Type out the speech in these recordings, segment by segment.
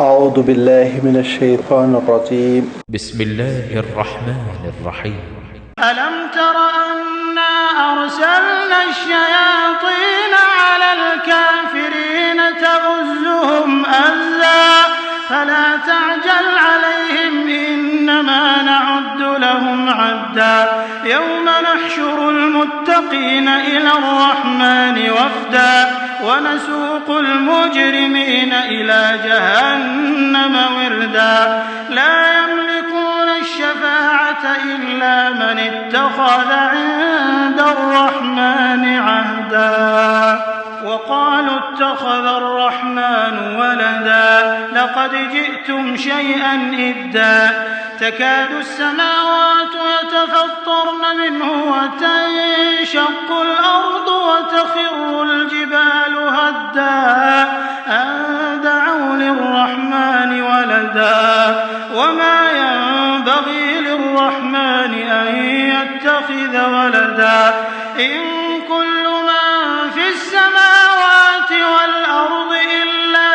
اعوذ باللہ من الشیطان الرجیم بسم اللہ الرحمن الرحیم ألم تر أنا أرسلنا الشياطين على الكافرين تؤزهم أزا فلا تعجل عليهم إنما نعد لهم عدا يوم نحشر المتقين إلى الرحمن وفدا ونسوق المجرمين إلى جهنم وردا لا يملكون الشفاعة إلا من اتخذ عند الرحمن عهدا وقالوا اتخذ الرحمن ولدا لقد جئتم شيئا إدا تكاد السماوات يتفطرن منه وتنشق الأرض وتخر الجبال هدا أن دعوا للرحمن ولدا وما ينبغي للرحمن أن يتخذ ولدا إن كل من في السماوات والأرض إلا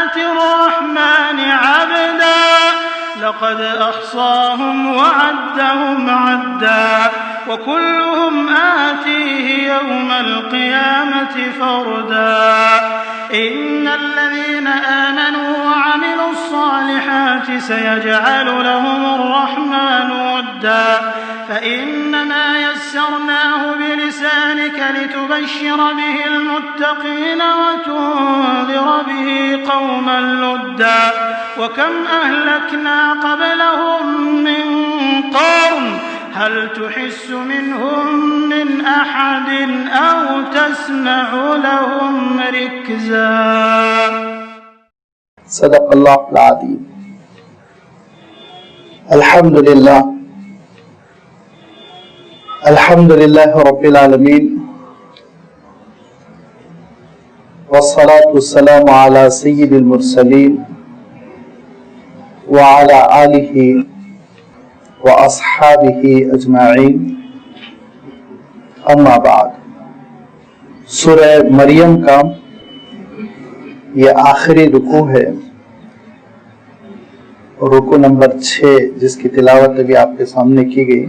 آتي الرحمن عبدا لقد أحصاهم وعدهم عدا وكلهم آتيه يوم القيامة فردا إن الذين آمنوا وعملوا الصالحات سيجعل لهم الرحمن ودا فإنما يسرناه بلسانك لتبشر به المتقين وتنذر به قوما لدا وكم أهلكنا قبلهم من قرن هل تحس منهم من أحد أو تسمع لهم ركزا صدق اللہ العظیم. الحمد للہ رب العالمین والصلاة والسلام على سید المرسلین وعلى آلہ واصحابہ اجمعین. اما بعد. سورہ مریم کا یہ آخری رکوع ہے، رکوع نمبر 6 جس کی تلاوت ابھی آپ کے سامنے کی گئی.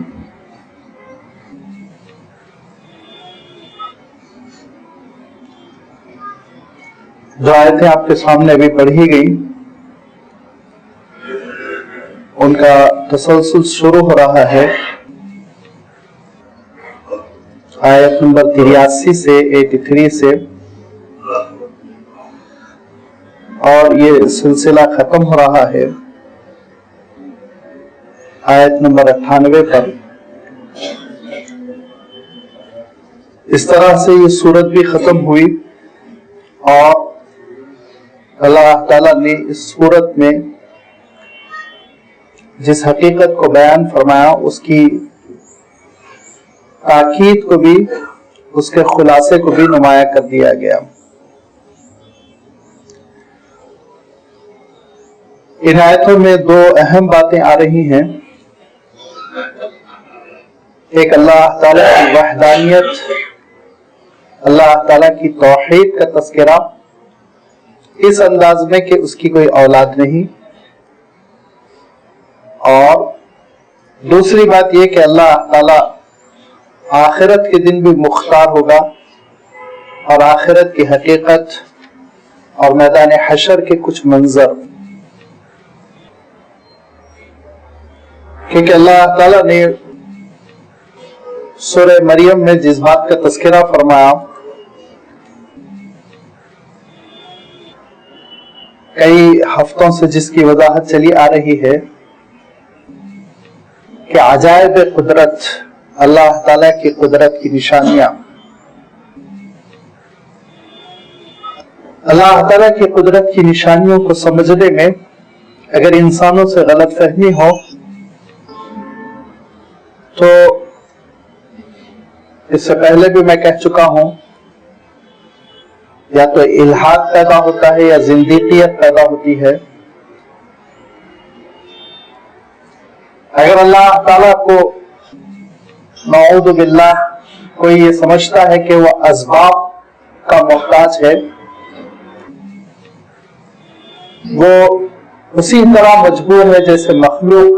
جو آیتیں آپ کے سامنے ابھی پڑھی گئی ان کا تسلسل شروع ہو رہا ہے آیت نمبر 83 سے 83 سے، اور یہ سلسلہ ختم ہو رہا ہے آیت نمبر 98 پر. اس طرح سے یہ سورت بھی ختم ہوئی اور اللہ تعالیٰ نے اس سورت میں جس حقیقت کو بیان فرمایا اس کی تاکید کو بھی، اس کے خلاصے کو بھی نمایاں کر دیا گیا. ان آیتوں میں دو اہم باتیں آ رہی ہیں. ایک اللہ تعالیٰ کی وحدانیت، اللہ تعالیٰ کی توحید کا تذکرہ اس انداز میں کہ اس کی کوئی اولاد نہیں، اور دوسری بات یہ کہ اللہ تعالیٰ آخرت کے دن بھی مختار ہوگا اور آخرت کی حقیقت اور میدان حشر کے کچھ منظر، کیونکہ اللہ تعالیٰ نے سورہ مریم میں جس بات کا تذکرہ فرمایا کئی ہفتوں سے، جس کی وضاحت چلی آ رہی ہے کہ عجائب قدرت، اللہ تعالیٰ کی قدرت کی نشانیاں، اللہ تعالیٰ کی قدرت کی نشانیوں کو سمجھنے میں اگر انسانوں سے غلط فہمی ہو تو اس سے پہلے بھی میں کہہ چکا ہوں، یا تو الحاد پیدا ہوتا ہے یا زندیقیت پیدا ہوتی ہے. اگر اللہ تعالیٰ کو نعوذ باللہ کوئی یہ سمجھتا ہے کہ وہ اسباب کا محتاج ہے وہ اسی طرح مجبور ہے جیسے مخلوق.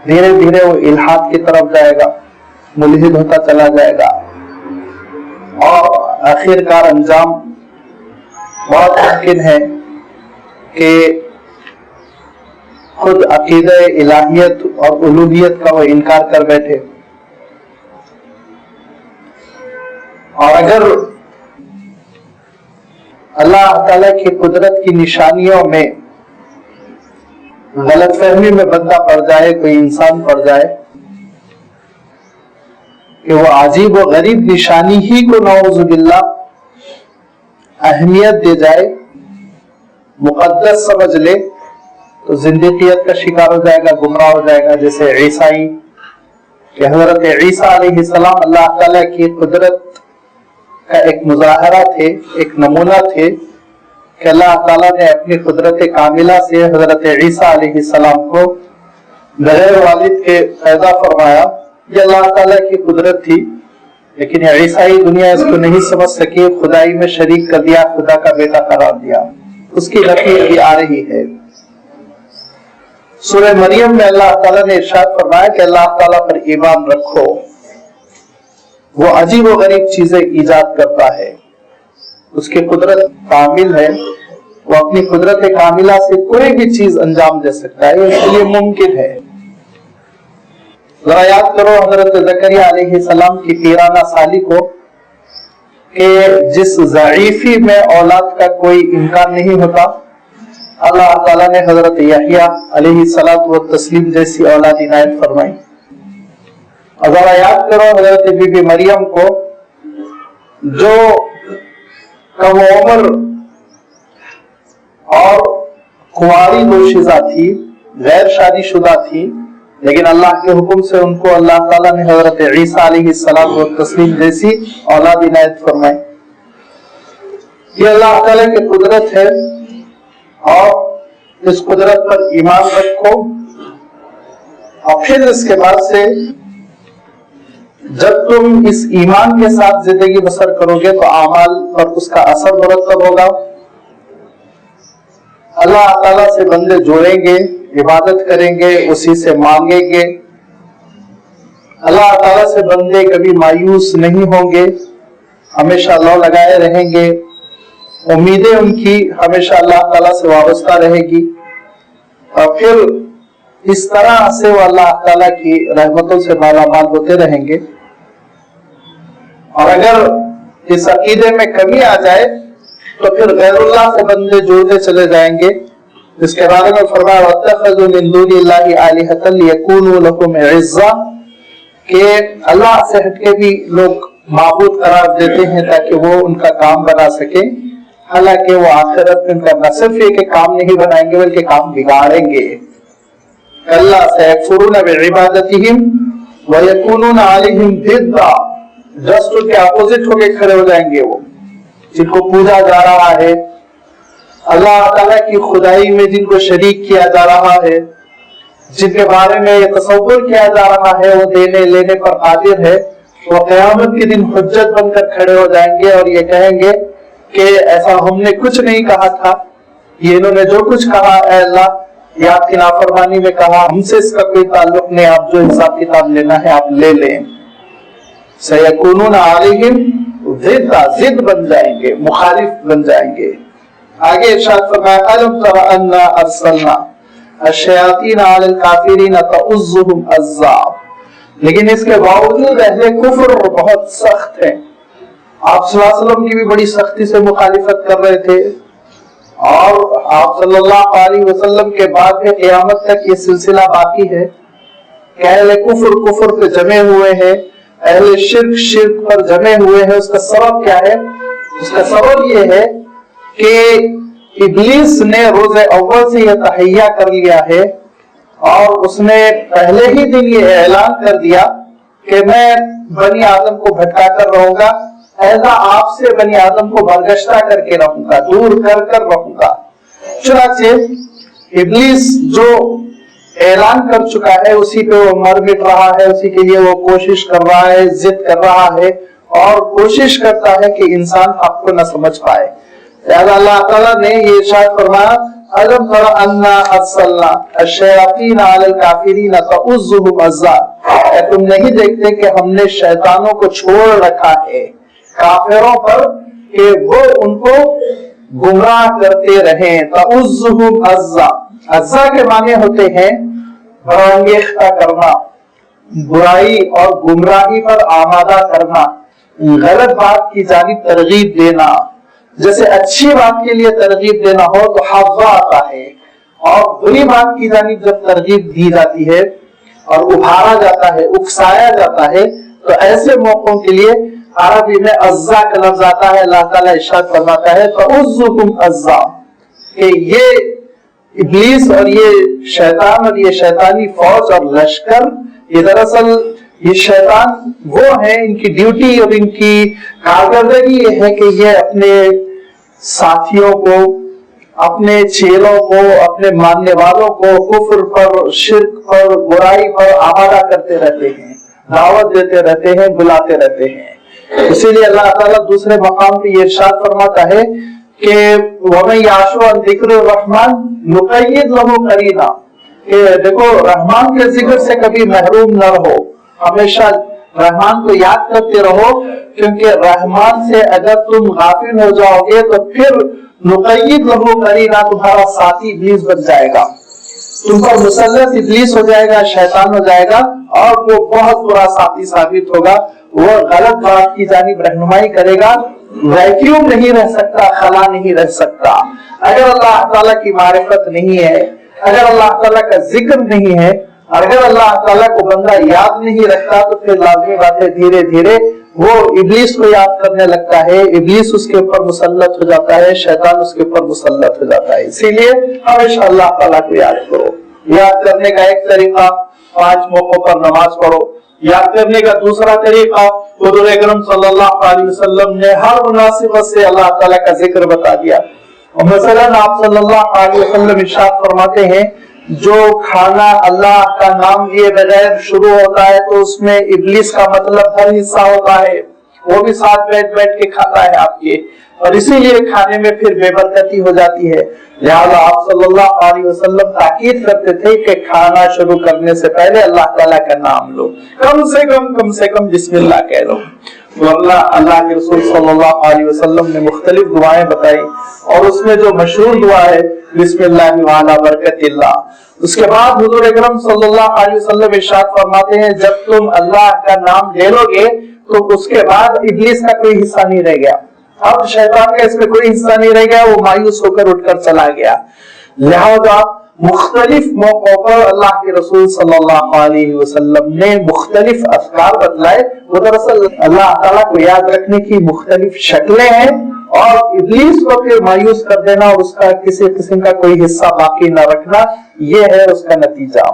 دھیرے دھیرے وہ الحاد کی طرف جائے گا، ملحد ہوتا چلا جائے گا، اور آخر کار انجام بہت ممکن ہے کہ خود عقیدہ الہیت اور الوہیت کا وہ انکار کر بیٹھے. اور اگر اللہ تعالی کی قدرت کی نشانیوں میں غلط فہمی میں بندہ پڑ جائے، کوئی انسان پڑ جائے کہ وہ عجیب و غریب نشانی ہی کو نعوذ باللہ اہمیت دے جائے، مقدس سمجھ لے، تو زندگیت کا شکار ہو جائے گا، گمراہ ہو جائے گا. جیسے عیسائی کہ حضرت عیسیٰ علیہ السلام اللہ تعالیٰ کی قدرت کا ایک مظاہرہ تھے، ایک نمونہ تھے کہ اللہ تعالیٰ نے اپنی قدرت کاملہ سے حضرت عیسیٰ علیہ السلام کو بغیر والد کے پیدا فرمایا. یہ اللہ تعالیٰ کی قدرت تھی، لیکن عیسائی دنیا اس کو نہیں سمجھ سکی، خدائی میں شریک کر دیا، خدا کا بیٹا قرار دیا. اس کی نفی بھی آ رہی ہے. سورہ مریم میں اللہ تعالیٰ نے ارشاد فرمایا کہ اللہ تعالیٰ پر ایمان رکھو، وہ عجیب و غریب چیزیں ایجاد کرتا ہے، اس کی قدرت کامل ہے، وہ اپنی قدرت کاملہ سے کوئی بھی چیز انجام دے سکتا ہے، اس کے لیے ممکن ہے. ذرا یاد کرو حضرت زکریا علیہ السلام کی پیرانہ سالی کو کہ جس ضعیفی میں اولاد کا کوئی امکان نہیں ہوتا، اللہ تعالیٰ نے حضرت یحییٰ علیہ الصلوۃ والتسلیم جیسی اولاد عنایت فرمائی. اور ذرا یاد کرو حضرت بی بی مریم کو جو کم عمر اور کنواری دوشیزہ تھی، غیر شادی شدہ تھی، لیکن اللہ کے حکم سے ان کو اللہ تعالیٰ نے حضرت عیسیٰ علیہ السلام والتسلیم جیسی اولاد عنایت فرمائی. یہ اللہ تعالیٰ کی قدرت ہے، اور اس قدرت پر ایمان رکھو. اور پھر اس کے بعد سے جب تم اس ایمان کے ساتھ زندگی بسر کرو گے تو اعمال پر اس کا اثر مرتب ہوگا. اللہ تعالیٰ سے بندے جوڑیں گے، عبادت کریں گے، اسی سے مانگیں گے. اللہ تعالیٰ سے بندے کبھی مایوس نہیں ہوں گے، ہمیشہ لو لگائے رہیں گے، امیدیں ان کی ہمیشہ اللہ تعالیٰ سے وابستہ رہے گی. اور پھر اس طرح سے وہ اللہ تعالیٰ کی رحمتوں سے مالا مال ہوتے رہیں گے. اور اگر اس عقیدے میں کمی آ جائے تو پھر غیر اللہ سے بندے جوڑتے چلے جائیں گے. اس کے بارے میں فرمایا وَاتَّخَذُوا مِن دُونِ اللَّهِ آلِهَةً لِيَكُونُوا لَهُمْ عِزًّا کہ اللہ سے ہٹ کے بھی لوگ معبود قرار دیتے ہیں تاکہ وہ ان کا کام بنا سکیں، حالانکہ وہ آخرت میں ان کا نہ صرف یہ کہ کام نہیں بنائیں گے بلکہ کام بگاڑیں گے. کَلَّا سَيَكْفُرُونَ بِعِبَادَتِهِمْ وَيَكُونُونَ عَلَيْهِمْ ضِدًّا جسٹ ان کے اپوزٹ ہو کے کھڑے ہو جائیں گے. وہ جن کو پوجا جا رہا ہے، اللہ تعالیٰ کی خدائی میں جن کو شریک کیا جا رہا ہے، جن کے بارے میں یہ تصور کیا جا رہا ہے وہ دینے لینے پر قادر ہے، وہ قیامت کے دن حجت بن کر کھڑے ہو جائیں گے اور یہ کہیں گے کہ ایسا ہم نے کچھ نہیں کہا تھا، یہ انہوں نے جو کچھ کہا اے اللہ یہ آپ کی نافرمانی میں کہا، ہم سے اس کا کوئی تعلق نہیں، آپ جو حساب کتاب لینا ہے آپ لے لیں. سَيَكُونُونَ عَلَيْهِمْ ضِدًّا ضد بن جائیں گے، مخالف بن جائیں گے. آگے ارشاد فرمایا أَلَمْ تَرَ أَنَّا أَرْسَلْنَا الشَّيَاطِينَ عَلَى الْكَافِرِينَ تَؤُزُّهُمْ أَزًّا لیکن اس کے باوجود اہل کفر بہت سخت ہیں. آپ صلی اللہ علیہ وسلم کی بھی بڑی سختی سے مخالفت کر رہے تھے، اور آپ صلی اللہ علیہ وسلم کے بعد میں قیامت تک یہ سلسلہ باقی ہے کہ اہل کفر کفر پہ جمے ہوئے ہیں، اہل شرک شرک پر جمے ہوئے ہیں. اس کا سبب کیا ہے؟ اس کا سبب یہ ہے کہ ابلیس نے روز اول سے یہ تہیہ کر لیا ہے اور اس نے پہلے ہی دن یہ اعلان کر دیا کہ میں بنی آدم کو بھٹکا کر رہوں گا، ایسا آپ سے بنی آدم کو برگشتہ کر کے رہوں گا، دور کر کر رہوں گا. چنانچہ ابلیس جو اعلان کر چکا ہے اسی پہ وہ مر مٹ رہا ہے، اسی کے لیے وہ کوشش کر رہا ہے، ضد کر رہا ہے اور کوشش کرتا ہے کہ انسان حق کو نہ سمجھ پائے. اللہ تعالیٰ نے یہ ارشاد فرمایا الم تر انا ارسلنا الشیاطین علی الکافرین تؤزهم عزا، تم نہیں دیکھتے کہ ہم نے شیطانوں کو چھوڑ رکھا ہے کافروں پر کہ وہ ان کو گمراہ کرتے رہیں. تؤزهم عزا، عزا کے معنی ہوتے ہیں برانگیختہ کرنا، برائی اور گمراہی پر آمادہ کرنا، غلط بات کی جانب ترغیب دینا. جیسے اچھی بات کے لیے ترغیب دینا ہو تو حافظہ آتا ہے، اور بری بات کی جانب جب ترغیب دی جاتی ہے اور ابھارا جاتا ہے، اکسایا جاتا ہے، تو ایسے موقعوں کے لیے عربی میں عزا کا لفظ آتا ہے. اللہ تعالیٰ ارشاد فرماتا ہے تؤزکم عزا، کہ یہ ابلیس اور یہ شیطان اور یہ شیطانی فوج اور لشکر، یہ دراصل یہ شیطان وہ ہیں، ان کی ڈیوٹی اور ان کی کارکردگی یہ ہے کہ یہ اپنے ساتھیوں کو، اپنے چیلوں کو، اپنے ماننے والوں کو کفر پر، شرک پر، برائی پر آمادہ کرتے رہتے ہیں، دعوت دیتے رہتے ہیں، بلاتے رہتے ہیں. اسی لیے اللہ تعالیٰ دوسرے مقام پہ یہ ارشاد فرماتا ہے کہ وَمَن يَعْشُ عَن ذِكْرِ الرَّحْمَنِ نُقَيِّضْ لَهُ قَرِينًا، کہ دیکھو رحمان کے ذکر سے کبھی محروم نہ رہو، ہمیشہ رحمان کو یاد کرتے رہو، کیونکہ رحمان سے اگر تم غافل ہو جاؤ گے تو پھر نقید لہو قرینا، تمہارا ساتھی ابلیس بن جائے گا، تم پر مسلط ابلیس ہو جائے گا، شیطان ہو جائے گا، اور وہ بہت برا ساتھی ثابت ہوگا. وہ غلط بات کی جانب رہنمائی کرے گا، ویکیوم نہیں رہ سکتا، خلا نہیں رہ سکتا. اگر اللہ تعالیٰ کی معرفت نہیں ہے، اگر اللہ تعالیٰ کا ذکر نہیں ہے، اگر اللہ تعالیٰ کو بندہ یاد نہیں رکھتا، تو پھر لازمی بات ہے دھیرے دھیرے وہ ابلیس کو یاد کرنے لگتا ہے، ابلیس اس کے اوپر مسلط ہو جاتا ہے، شیطان اس کے اوپر مسلط ہو جاتا ہے. اسی لیے ہمیشہ اللہ تعالیٰ کو یاد کرو. یاد کرنے کا ایک طریقہ 5 موقعوں پر نماز پڑھو. یاد کرنے کا دوسرا طریقہ حضور اکرم صلی اللہ علیہ وسلم نے ہر مناسبت سے اللہ تعالیٰ کا ذکر بتا دیا. مثلا آپ صلی اللہ علیہ وسلم ارشاد فرماتے ہیں جو کھانا اللہ کا نام لیے بغیر شروع ہوتا ہے تو اس میں ابلیس کا مطلب ہر حصہ ہوتا ہے، وہ بھی ساتھ بیٹھ کے کھاتا ہے آپ کے، اور اسی لیے کھانے میں پھر بے برکتی ہو جاتی ہے. لہٰذا آپ صلی اللہ علیہ وسلم تاکید کرتے تھے کہ کھانا شروع کرنے سے پہلے اللہ تعالیٰ کا نام لو، کم سے کم بسم اللہ کہہ لو. اللہ کے رسول صلی اللہ علیہ وسلم نے مختلف دعائیں بتائی، اور اس میں جو مشہور دعا ہے بسم اللہ وعلی برکت اللہ. اس کے بعد حضور اکرم صلی اللہ علیہ وسلم ارشاد فرماتے ہیں جب تم اللہ کا نام لے لو گے تو اس کے بعد ابلیس کا کوئی حصہ نہیں رہ گیا، اب شیطان کا اس میں کوئی حصہ نہیں رہ گیا، وہ مایوس ہو کر اٹھ کر چلا گیا. لہذا مختلف موقعوں پر اللہ کے رسول صلی اللہ علیہ وسلم نے مختلف اذکار بتلائے. وہ دراصل اللہ تعالیٰ کو یاد رکھنے کی مختلف شکلیں ہیں، اور ابلیس کو پھر مایوس کر دینا اور اس کا کسی قسم کا کوئی حصہ باقی نہ رکھنا، یہ ہے اس کا نتیجہ.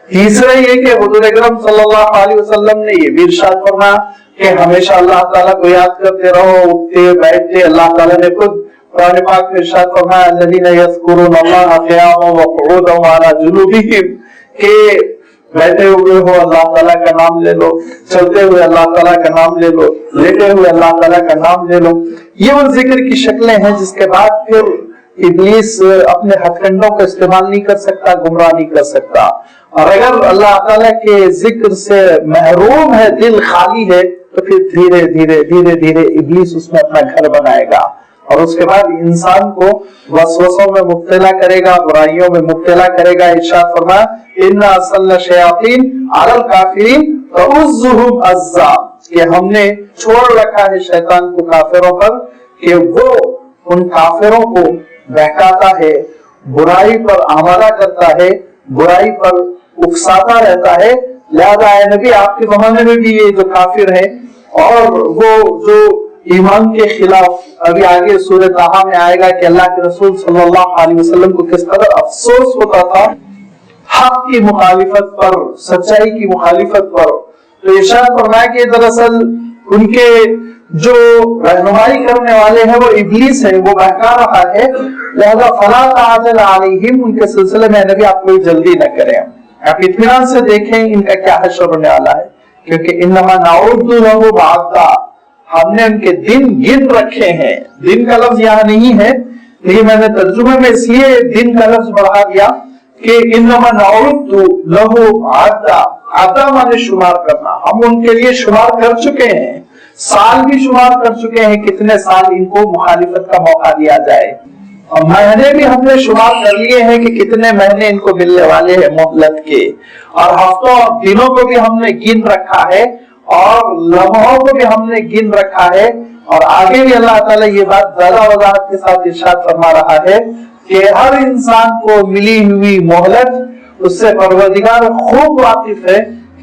تیسرا یہ کہ حضور اکرم صلی اللہ علیہ وسلم نے یہ بھی ارشاد فرمایا کہ ہمیشہ اللہ تعالیٰ کو یاد کرتے رہو، اٹھتے بیٹھتے. اللہ تعالیٰ نے خود قرآن پاک میں ارشاد فرمایا الذین یذکرون اللہ قیاما وقعودا وعلی جنوبہم، کہ بیٹھے ہوئے ہو اللہ تعالیٰ کا نام لے لو، چلتے ہوئے اللہ تعالیٰ کا نام لے لو، لیٹے ہوئے اللہ تعالیٰ کا نام لے لو. یہ وہ ذکر کی شکلیں ہیں جس کے بعد پھر ابلیس اپنے ہتھ کنڈوں کا استعمال نہیں کر سکتا، گمراہ نہیں کر سکتا. اور اگر اللہ تعالیٰ کے ذکر سے محروم ہے، دل خالی ہے، تو پھر دھیرے دھیرے ابلیس اس میں اپنا گھر بنائے گا، اور اس کے بعد انسان کو وسوسوں میں مبتلا کرے گا، برائیوں میں مبتلا کرے گا. ارشاد فرمایا اِنَّا أَرْسَلْنَا الشَّيَاطِينَ عَلَى الْكَافِرِينَ تَؤُزُّهُمْ عَزًّا، کہ ہم نے چھوڑ رکھا ہے شیطان کو کافروں پر کہ وہ ان کافروں کو بہکاتا ہے، برائی پر آمادہ کرتا ہے، برائی پر اکساتا رہتا ہے. لہذا اے نبی آپ کے زمانے میں بھی یہ جو کافر ہیں اور وہ جو ایمان کے خلاف، ابھی آگے سورہ طٰہٰ میں آئے گا کہ اللہ کے رسول صلی اللہ علیہ وسلم کو کس قدر افسوس ہوتا تھا حق کی مخالفت پر، سچائی کی مخالفت پر. تو ارشاد فرمایا کہ دراصل ان کے جو رہنمائی کرنے والے ہیں وہ ابلیس ہے، وہ بہکا رہا ہے. لہذا فلا تعجل علیہم، ان کے سلسلے میں نبی آپ کوئی جلدی نہ کریں، آپ اطمینان سے دیکھیں ان کا کیا حشر ہونے والا ہے، کیونکہ انما نعد لہ بعدا، ہم نے ان کے دن گن رکھے ہیں. دن کا لفظ یہاں نہیں ہے لیکن میں نے ترجمے میں اس لیے دن کا لفظ بڑھا دیا کہ انما نعد لہم عدا. عدا مانے شمار کرنا. ہم ان کے لیے شمار کر چکے ہیں, سال بھی شمار کر چکے ہیں, کتنے سال ان کو مخالفت کا موقع دیا جائے. اور مہینے بھی ہم نے شمار کر لیے ہیں کہ کتنے مہینے ان کو ملنے والے ہیں مہلت کے. اور ہفتوں اور دنوں کو بھی ہم نے گن رکھا ہے اور لمحوں کو بھی ہم نے گن رکھا ہے. اور آگے بھی اللہ تعالیٰ یہ بات زیادہ وضاحت کے ساتھ ارشاد فرما رہا ہے کہ ہر انسان کو ملی ہوئی مہلت اس سے پروردگار خوب واقف ہے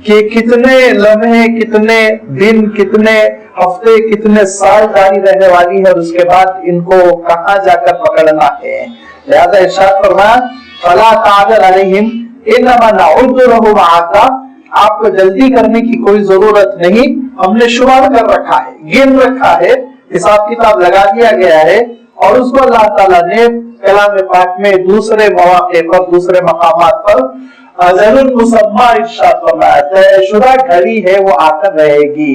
کہ کتنے لمحے, کتنے دن, کتنے ہفتے, کتنے سال جاری رہنے والی ہے اور اس کے بعد ان کو کہاں جا کر پکڑنا ہے. لہذا ارشاد فرمایا فلا تعجل علیہم انما نعد لہم عدا. آپ کو جلدی کرنے کی کوئی ضرورت نہیں, ہم نے شمار کر رکھا ہے, گن رکھا ہے, حساب کتاب لگا دیا گیا ہے. اور اس کو اللہ تعالیٰ نے کلام پاک میں دوسرے مواقع پر, دوسرے مقامات پر اجل مسمى ارشاد فرمایا طے شدہ گھڑی ہے وہ آ کر رہے گی.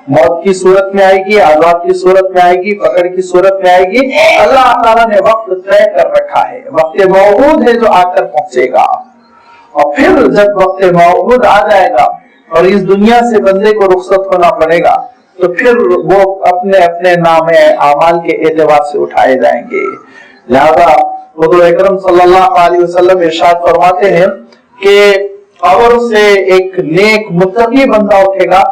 موت کی صورت میں آئے گی, عذاب کی صورت میں آئے گی, پکڑ کی صورت میں آئے گی. اللہ تعالیٰ نے وقت طے کر رکھا ہے, وقت موعود ہے جو آ کر پہنچے گا. اور پھر جب وقت موعود آ جائے گا اور اس دنیا سے بندے کو رخصت ہونا پڑے گا تو پھر وہ اپنے اپنے نام اعمال کے اعتبار سے اٹھائے جائیں گے. لہذا حضور اکرم صلی اللہ علیہ وسلم ارشاد فرماتے ہیں کہ قبر سے ایک نیک متقی بندہ اٹھے گا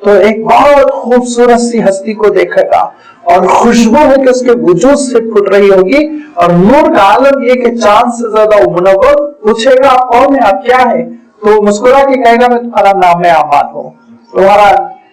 تو ایک بہت خوبصورت سی ہستی کو دیکھے گا اور خوشبو ہے کہ اس کے وجود سے پھٹ رہی ہوگی اور نور کا عالم یہ کہ چاند سے زیادہ منور. پوچھے گا آپ کون ہے, آپ کیا ہے, تو مسکرا کے کہے گا میں تمہارا نام اعمال ہوں, تمہارا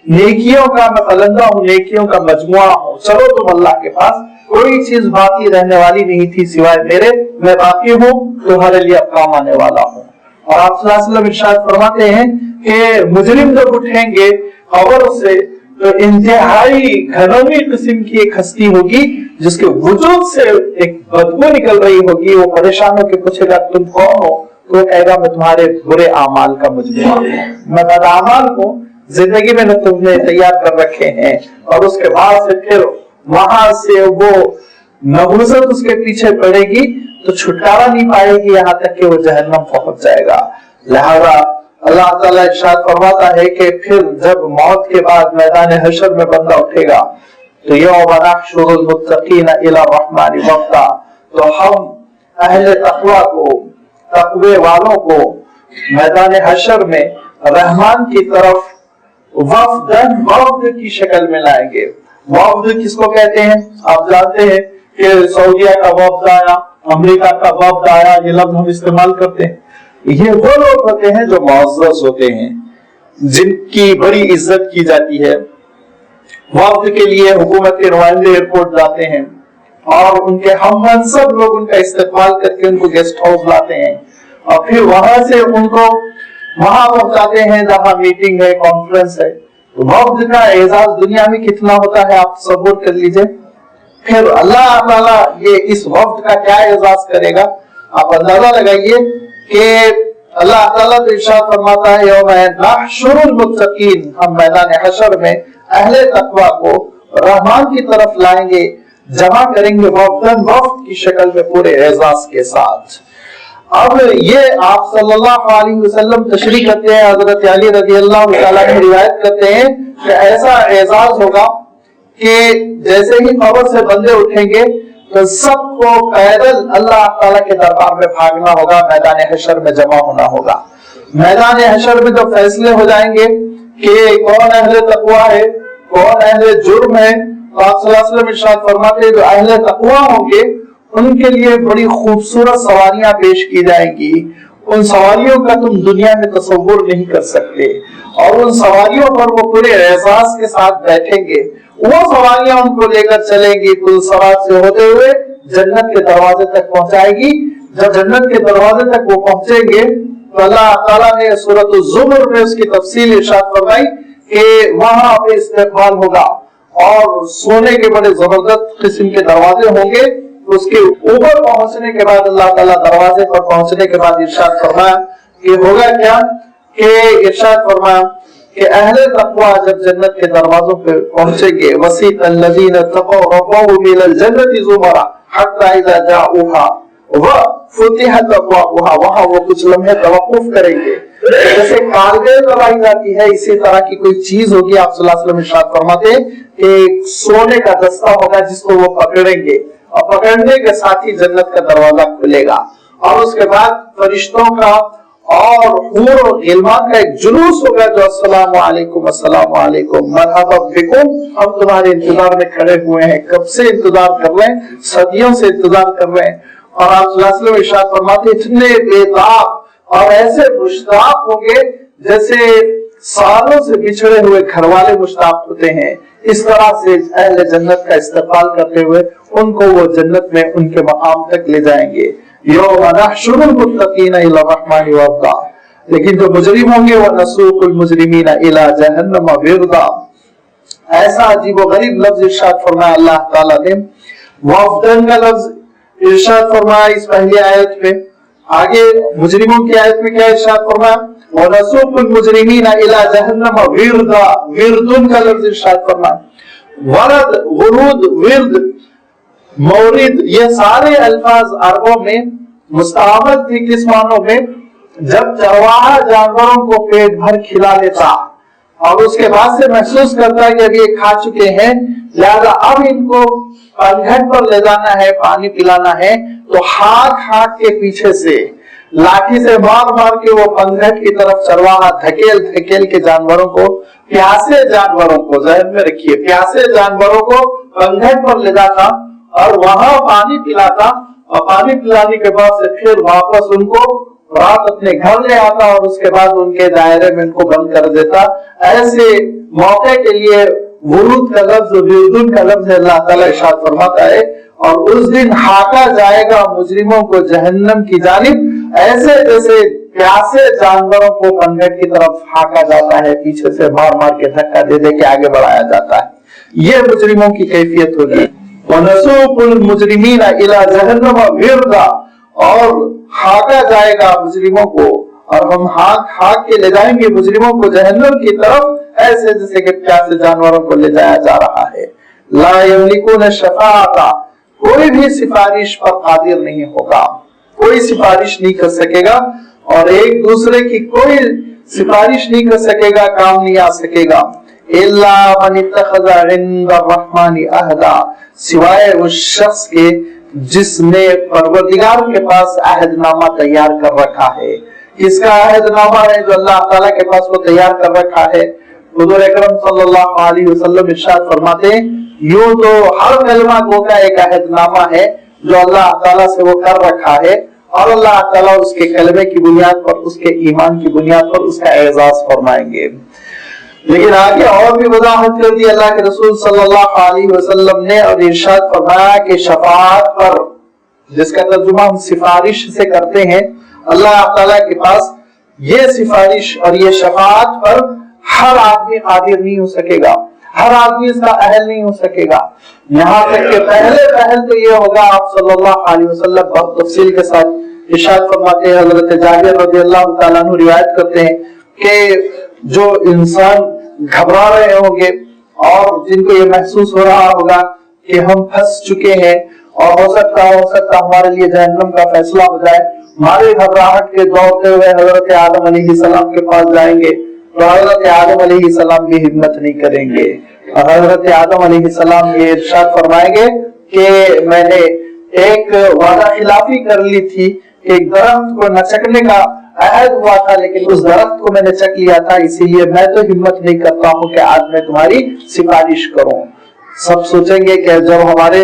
نیکیوں کا میں قلندہ ہوں, نیکیوں کا مجموعہ ہوں, چلو تم اللہ کے پاس. کوئی چیز باقی رہنے والی نہیں تھی سوائے میرے, میں باقی ہوں, تمہارے لیے اب کام آنے والا ہوں. اور آپ صلی اللہ علیہ وسلم ارشاد فرماتے ہیں کہ مجرم جب اٹھیں گے قبر سے تو انتہائی گھنوی قسم کی ایک ہستی ہوگی جس کے وجود سے ایک بدبو نکل رہی ہوگی. وہ پریشان ہو کے پوچھے گا تم کون ہو, تو وہ کہے گا میں تمہارے برے اعمال کا مجموعہ ہوں, میں بد اعمال ہوں, زندگی میں تم نے تیار کر رکھے ہیں. اور اس کے بعد سے پھر وہاں سے وہ نبوست اس کے پیچھے پڑے گی تو چھٹکارا نہیں پائے گی یہاں تک کہ وہ جہنم پہنچ جائے گا. لہذا اللہ تعالیٰ ارشاد فرماتا ہے کہ پھر جب موت کے بعد میدان حشر میں بندہ اٹھے گا تو یوم نحشر المتقین الی الرحمن وفدا, تو ہم اہل تقوی کو, تقوی والوں کو میدان حشر میں رحمان کی طرف وفدن, وفد کی شکل میں لائیں گے. وفد کس کو کہتے ہیں آپ جانتے ہیں کہ سعودیہ کا وفد آیا, امریکہ کا وفد آیا, یہ لفظ ہم استعمال کرتے ہیں. یہ وہ لوگ ہوتے ہیں جو معزز ہوتے ہیں, جن کی بڑی عزت کی جاتی ہے. وفد کے لیے حکومت کے نمائندے ایئرپورٹ جاتے ہیں اور ان کے ہم منصب لوگ ان کا استقبال کر کے ان کو گیسٹ ہاؤس لاتے ہیں اور پھر وہاں سے ان کو وہاں پہنچاتے ہیں جہاں میٹنگ ہے, کانفرنس ہے. وفد کا اعزاز دنیا میں کتنا ہوتا ہے آپ تصور کر لیجئے. پھر اللہ تعالیٰ یہ اس وفد کا کیا اعزاز کرے گا آپ اندازہ لگائیے کہ اللہ تعالیٰ تو ارشاد فرماتا ہے یوم نحشر المتقین, ہم میدان حشر میں اہل تقوی کو رحمان کی طرف لائیں گے, جمع کریں گے وفدن, وفد کی شکل میں پورے اعزاز کے ساتھ. اب یہ آپ صلی اللہ علیہ وسلم تشریح کرتے ہیں, حضرت علی رضی اللہ تعالیٰ نے روایت کرتے ہیں کہ ایسا اعزاز ہوگا کہ جیسے ہی قبر سے بندے اٹھیں گے تو سب کو پیدل اللہ تعالیٰ کے دربار میں بھاگنا ہوگا, میدان حشر میں جمع ہونا ہوگا. میدان حشر میں جب فیصلے ہو جائیں گے کہ کون اہل تقوی ہے, کون اہل جرم ہے, تو آپ صلی اللہ علیہ وسلم ارشاد فرماتے ہیں جو اہل تقوی ہوں گے ان کے لیے بڑی خوبصورت سواریاں پیش کی جائیں گی. ان سواریوں کا تم دنیا میں تصور نہیں کر سکتے, اور ان سواریوں پر وہ پورے اعزاز کے ساتھ بیٹھیں گے. وہ سواریاں ان کو لے کر چلیں گی, پل صراط سے ہوتے ہوئے جنت کے دروازے تک پہنچائے گی. جب جنت کے دروازے تک وہ پہنچیں گے تو اللہ تعالیٰ نے سورۃ الزمر میں اس کی تفصیل ارشاد فرمائی کہ وہاں پہ استقبال ہوگا اور سونے کے بڑے زبردست قسم کے دروازے ہوں گے. اس کے اوپر پہنچنے کے بعد اللہ تعالیٰ دروازے پر پہنچنے کے بعد ارشاد فرمایا کہ ہوگا کیا, کہ ارشاد فرمایا کہ اہل تقوی جب جنت کے دروازوں پہ پہنچیں گے وسیق الذین اتقوا ربهم الى الجنة زمرا حتى اذا جاؤوها وفتحت ابوابها وہاں وہ کچھ لمحے توقف کریں گے جیسے کارگل دبائی جاتی ہے اسی طرح کی کوئی چیز ہوگی. آپ صلی اللہ علیہ وسلم ارشاد فرماتے ہیں کہ سونے کا دستہ ہوگا جس کو وہ پکڑیں گے اور پکڑنے کے ساتھ ہی جنت کا دروازہ کھلے گا اور اس کے بعد فرشتوں کا اور حور و غلمان کا ایک جلوس ہوگا جو السلام علیکم مرحبا بکم، ہم تمہارے انتظار میں کھڑے ہوئے ہیں، کب سے انتظار کر رہے ہیں، صدیوں سے انتظار کر رہے ہیں. اور آپ صلی اللہ علیہ وسلم ارشاد فرماتے اتنے بےتاب اور ایسے مشتاق ہوں گے جیسے سالوں سے بچھڑے ہوئے گھر والے مشتاق ہوتے ہیں. اس طرح سے اہل جنت کا استقبال کرتے ہوئے ان کو وہ جنت میں ان کے مقام تک لے جائیں گے. یوم نحشر المتقین الی الرحمن وفدا، لیکن جو مجرم ہوں گے وہ نسوق المجرمین الی جہنم وردا. ایسا عجیب و غریب لفظ ارشاد فرمایا اللہ تعالیٰ نے. وفدن کا لفظ ارشاد فرمایا اس پہلی آیت میں. آگے مجرموں کی آیت میں کیا ارشاد فرمایا؟ وَنَسُوقُ الْمُجْرِمِينَ إِلَى جَهَنَّمَ وِرْدًا، وردن کا لفظ ارشاد فرمایا. ورد، ورود، ورد، مورد، یہ سارے الفاظ عربوں میں مستعمل تھی کس معنوں میں؟ جب چرواہا جانوروں کو پیٹ بھر کھلا دیتا اور اس کے بعد سے محسوس کرتا کہ اب یہ کھا چکے ہیں لہذا اب ان کو پنگھٹ پر لے جانا ہے، پانی پلانا ہے، تو ہاتھ کے پیچھے سے لاٹھی سے مار مار کے وہ پنگھٹ کی طرف چرواہا دھکیل کے جانوروں کو، پیاسے جانوروں کو، ذہن میں رکھیے، پیاسے جانوروں کو پنگھٹ پر لے جاتا اور وہاں پانی پلاتا اور پانی پلانے کے بعد سے پھر واپس ان کو رات اپنے گھر لے آتا اور اس کے بعد ان کے دائرے میں ان کو بند کر دیتا. ایسے موقع کے لیے ورود کا لفظ، وردن کا لفظ اللہ تعالیٰ ارشاد فرماتا ہے. اور اس دن ہاکا جائے گا مجرموں کو جہنم کی جانب ایسے جیسے پیاسے جانوروں کو پنگھٹ کی طرف ہاکا جاتا ہے، پیچھے سے مار مار کے دھکا دے دے کے آگے بڑھایا جاتا ہے. یہ مجرموں کی کیفیت ہوگی. وَنَسُوقُ الْمُجْرِمِينَ إِلَى جَهَنَّمَ وِرْدًا، اور ہاکا جائے گا مجرموں کو اور ہم ہاک کے لے جائیں گے مجرموں کو جہنم کی طرف ایسے جیسے کہ پیاسے جانوروں کو لے جایا جا رہا ہے. لا یملکون الشفاعۃ، کوئی بھی سفارش پر قادر نہیں ہوگا، کوئی سفارش نہیں کر سکے گا اور ایک دوسرے کی کوئی سفارش نہیں کر سکے گا، کام نہیں آ سکے گا. الا من اتخذ عند الرحمن عہدا، سوائے اس شخص کے جس نے پروردگار کے پاس عہد نامہ تیار کر رکھا ہے. کس کا عہد نامہ ہے؟ جو اللہ تعالیٰ کے پاس وہ تیار کر رکھا ہے. حضور اکرم صلی اللہ علیہ وسلم ارشاد فرماتے ہیں یوں تو ہر کلمہ گو کا ایک عہد نامہ ہے جو اللہ تعالیٰ سے وہ کر رکھا ہے اور اللہ تعالیٰ اس کے کلمے کی بنیاد پر، اس کے ایمان کی بنیاد پر اس کا اعزاز فرمائیں گے. لیکن آگے اور بھی وضاحت کر دی اللہ کے رسول صلی اللہ علیہ وسلم نے اور ارشاد فرمایا کہ شفاعت پر، جس کا ترجمہ ہم سفارش سے کرتے ہیں، اللہ تعالیٰ کے پاس یہ سفارش اور یہ شفاعت پر ہر آدمی قادر نہیں ہو سکے گا، ہر آدمی اس کا اہل نہیں ہو سکے گا. یہاں تک کہ پہل تو یہ ہوگا، آپ صلی اللہ علیہ وسلم بہت تفصیل کے ساتھ ارشاد فرماتے ہیں، حضرت جابر رضی اللہ تعالیٰ عنہ روایت کرتے ہیں کہ جو انسان گھبرا رہے ہوں گے اور جن کو یہ محسوس ہو رہا ہوگا کہ ہم پھنس چکے ہیں اور ہو سکتا ہمارے لیے جہنم کا فیصلہ ہو جائے، ہمارے گھبراہٹ کے دوڑتے ہوئے حضرت آدم علیہ السلام کے پاس جائیں گے تو حضرت آدم علیہ السلام بھی ہمت نہیں کریں گے اور حضرت آدم علیہ السلام یہ ارشاد فرمائیں گے کہ میں نے ایک وعدہ خلافی کر لی تھی کہ ایک درخت کو نہ چکنے کا عہد ہوا تھا لیکن اس درخت کو میں نے چک لیا تھا، اسی لیے میں تو ہمت نہیں کرتا ہوں کہ آج میں تمہاری سفارش کروں. سب سوچیں گے کہ جب ہمارے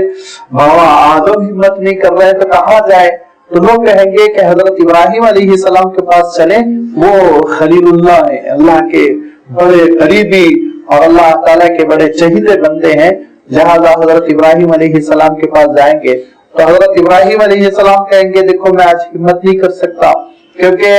بابا آدم ہمت نہیں کر رہے تو کہاں جائے؟ تو لوگ کہیں گے کہ حضرت ابراہیم علیہ السلام کے پاس چلیں، وہ خلیل اللہ ہیں، اللہ کے بڑے قریبی اور اللہ تعالیٰ کے بڑے چہیتے بندے ہیں، لہذا حضرت ابراہیم علیہ السلام کے پاس جائیں گے تو حضرت ابراہیم علیہ السلام کہیں گے دیکھو میں آج ہمت نہیں کر سکتا کیونکہ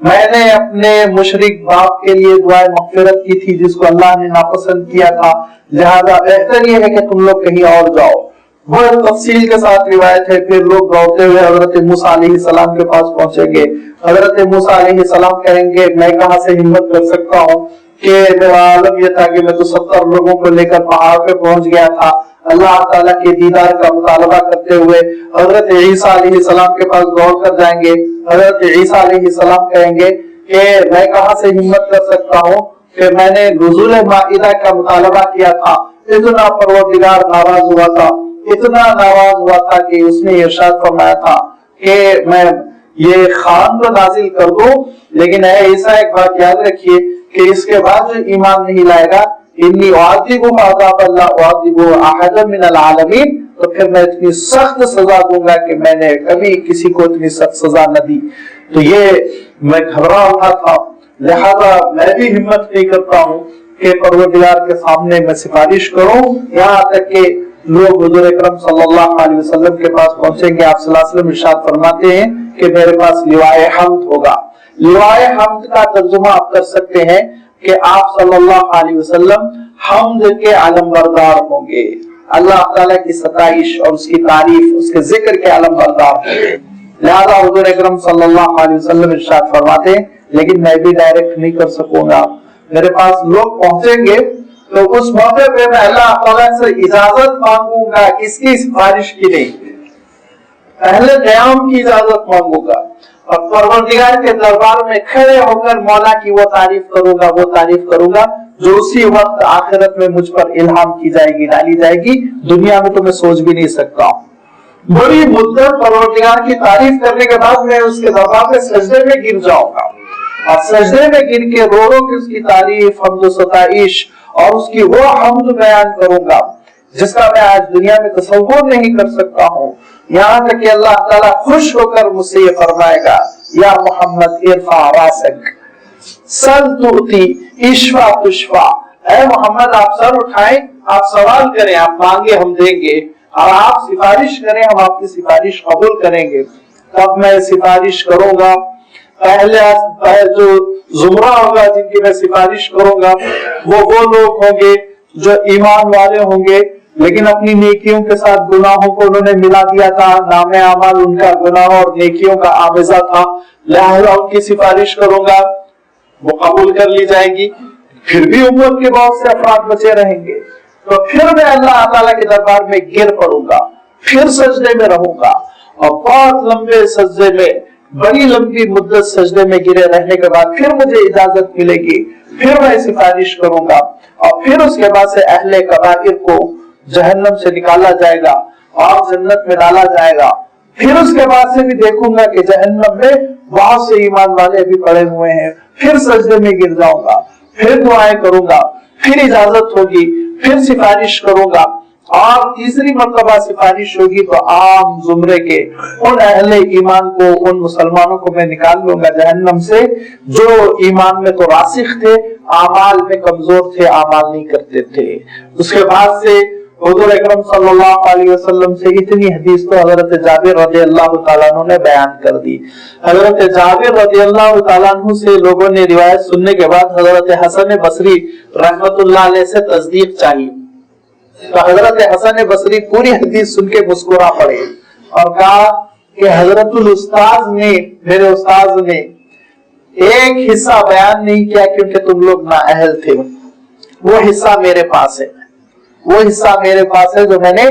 میں نے اپنے مشرک باپ کے لیے دعائے مغفرت کی تھی جس کو اللہ نے ناپسند کیا تھا، لہذا بہتر یہ ہے کہ تم لوگ کہیں اور جاؤ. بہت تفصیل کے ساتھ روایت ہے. پھر لوگ دوڑتے ہوئے حضرت موسیٰ علیہ السلام کے پاس پہنچیں گے. حضرت موسیٰ علیہ السلام کہیں گے میں کہاں سے ہمت کر سکتا ہوں، کہ میرا عالم یہ تھا کہ میں تو 70 لوگوں کو لے کر پہاڑ پہ پہنچ گیا تھا، اللہ تعالیٰ کے دیدار کا مطالبہ کرتے ہوئے حضرت عیسیٰ علیہ السلام کے پاس دوڑ کر جائیں گے. حضرت عیسیٰ علیہ السلام کہیں گے کہ میں کہاں سے ہمت کر سکتا ہوں کہ میں نے نزول مائدہ کا مطالبہ کیا تھا، اتنا پروردگار ناراض ہوا تھا، اتنا ناراض ہوا تھا کہ اس نے ارشاد فرمایا تھا کہ میں یہ خان تو نازل کر دوں، لیکن اے عیسیٰ ایک بات یاد رکھیے کہ اس کے بعد جو ایمان نہیں لائے گا انی اعذبہ عذاب اللہ اعذبہ احد من العالمین، تو پھر میں اتنی سخت سزا دوں گا کہ میں نے کبھی کسی کو اتنی سخت سزا نہ دی. تو یہ میں گھبرا اٹھا تھا، لہذا میں بھی ہمت نہیں کرتا ہوں کہ پروردگار کے سامنے میں سفارش کروں، یہاں تک کہ لوگ حضور اکرم صلی اللہ علیہ وسلم کے پاس پہنچیں گے. آپ صلی اللہ علیہ وسلم ارشاد فرماتے ہیں کہ میرے پاس لوائے حمد ہوگا. لوائے حمد کا ترجمہ آپ کر سکتے ہیں کہ آپ صلی اللہ علیہ وسلم حمد کے علم بردار ہوں گے، اللہ تعالیٰ کی ستائش اور اس کی تعریف، اس کے ذکر کے علم بردار ہوں گے. لہذا حضور اکرم صلی اللہ علیہ وسلم ارشاد فرماتے ہیں لیکن میں بھی ڈائریکٹ نہیں کر سکوں گا، میرے پاس لوگ پہنچیں گے تو اس موقع پہ میں اللہ تعالیٰ سے اجازت مانگوں گا، کس کی سفارش کی نہیں، اہل قیام کی اجازت مانگوں گا اور پروردگار کے دربار میں کھڑے ہو کر مولا کی وہ تعریف کروں گا جو اسی وقت آخرت میں مجھ پر الہام کی جائے گی، ڈالی جائے گی، دنیا میں تو میں سوچ بھی نہیں سکتا ہوں. بڑی مدت پروردگار کی تعریف کرنے کے بعد میں اس کے دربار میں سجدے میں گر جاؤں گا اور سجدے میں گر کے رو رو کے اس کی تعریف، حمد و ستائش اور اس کی وہ حمد بیان کروں گا جس کا میں آج دنیا میں تصور نہیں کر سکتا ہوں. یہاں تک کہ اللہ تعالیٰ خوش ہو کر مجھ سے یہ فرمائے گا یا محمد ارفع راسک سل تؤتی اشفع تشفع، اے محمد آپ سر اٹھائیں، آپ سوال کریں، آپ مانگے ہم دیں گے، اور آپ سفارش کریں ہم آپ کی سفارش قبول کریں گے. تب میں سفارش کروں گا. پہلے جو زمرہ ہوگا جن کی میں سفارش کروں گا وہ لوگ ہوں گے جو ایمان والے ہوں گے لیکن اپنی نیکیوں کے ساتھ گناہوں کو انہوں نے ملا دیا تھا، نام اعمال ان کا گناہ اور نیکیوں کا آمیزہ تھا، لہذا ان کی سفارش کروں گا، وہ قبول کر لی جائے گی. پھر بھی امت کے بہت سے افراد بچے رہیں گے تو پھر میں اللہ تعالیٰ کے دربار میں گر پڑوں گا، پھر سجدے میں رہوں گا اور بہت لمبے سجدے میں، بڑی لمبی مدت سجدے میں گرے رہنے کے بعد پھر مجھے اجازت ملے گی، پھر میں سفارش کروں گا اور پھر اس کے بعد سے اہل کبائر کو جہنم سے نکالا جائے گا اور جنت میں ڈالا جائے گا. پھر اس کے بعد سے بھی دیکھوں گا کہ جہنم میں بہت سے ایمان والے بھی پڑے ہوئے ہیں، پھر سجدے میں گر جاؤں گا، پھر دعائیں کروں گا، پھر اجازت ہوگی، پھر سفارش کروں گا اور تیسری مرتبہ سفارش ہوگی تو عام زمرے کے ان اہل ایمان کو، ان مسلمانوں کو میں نکال لوں گا جہنم سے جو ایمان میں تو راسخ تھے، اعمال میں کمزور تھے، اعمال نہیں کرتے تھے. اس کے بعد سے حضور اکرم صلی اللہ علیہ وسلم سے اتنی حدیث تو حضرت جابر رضی اللہ تعالیٰ عنہ نے بیان کر دی. حضرت جابر رضی اللہ تعالیٰ عنہ سے لوگوں نے روایت سننے کے بعد حضرت حسن بصری رحمت اللہ علیہ سے تصدیق چاہی تو حضرت حسن بصری پوری حدیث سن کے مسکرا پڑے اور کہا کہ حضرت الاستاذ نے، میرے استاذ نے ایک حصہ بیان نہیں کیا کیونکہ تم لوگ نااہل تھے، وہ حصہ میرے پاس ہے، وہ حصہ میرے پاس ہے جو میں نے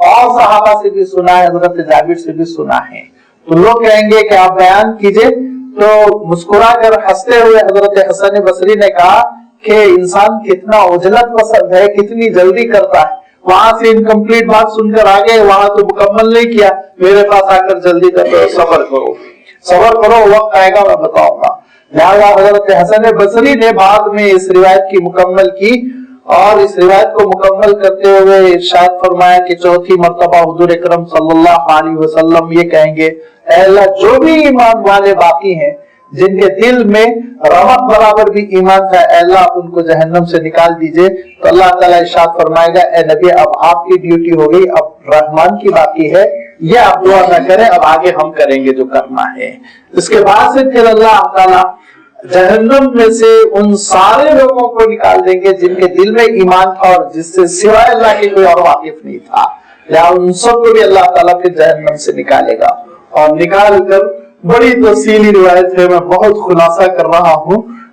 اور صحابہ سے بھی سنا ہے، حضرت جابر سے بھی سنا ہے. تو لوگ کہیں گے کہ آپ بیان کیجئے. تو مسکرا کر ہنستے ہوئے حضرت حسن بصری نے کہا کہ انسان کتنا عجلت پسند ہے، کتنی جلدی کرتا ہے، وہاں سے انکمپلیٹ بات سن کر آگے، وہاں تو مکمل نہیں کیا، میرے پاس آ کر جلدی کرو، صبر کرو، وقت آئے گا میں بتاؤں گا. لہذا حضرت حسن بصری نے بعد میں اس روایت کی مکمل کی اور اس روایت کو مکمل کرتے ہوئے ارشاد فرمایا کہ چوتھی مرتبہ حضور اکرم صلی اللہ علیہ وسلم یہ کہیں گے اے اللہ جو بھی ایمان والے باقی ہیں جن کے دل میں رمق برابر بھی ایمان تھا، اے اللہ ان کو جہنم سے نکال دیجئے. تو اللہ تعالیٰ ارشاد فرمائے گا اے نبی اب آپ کی ڈیوٹی ہو گئی، اب رحمان کی باقی ہے، یہ آپ دعا نہ کریں، اب آگے ہم کریں گے جو کرنا ہے. اس کے بعد سے پھر اللہ تعالیٰ جہنم میں سے ان سارے لوگوں کو نکال دیں گے جن کے دل میں ایمان تھا اور جس سے سوائے اللہ کے کوئی اور واقف نہیں تھا، یا ان سب کو بھی اللہ تعالیٰ پھر جہنم سے نکالے گا. اور نکال کر بڑی تفصیلی روایت ہے، میں بہت خلاصہ کر رہا ہوں،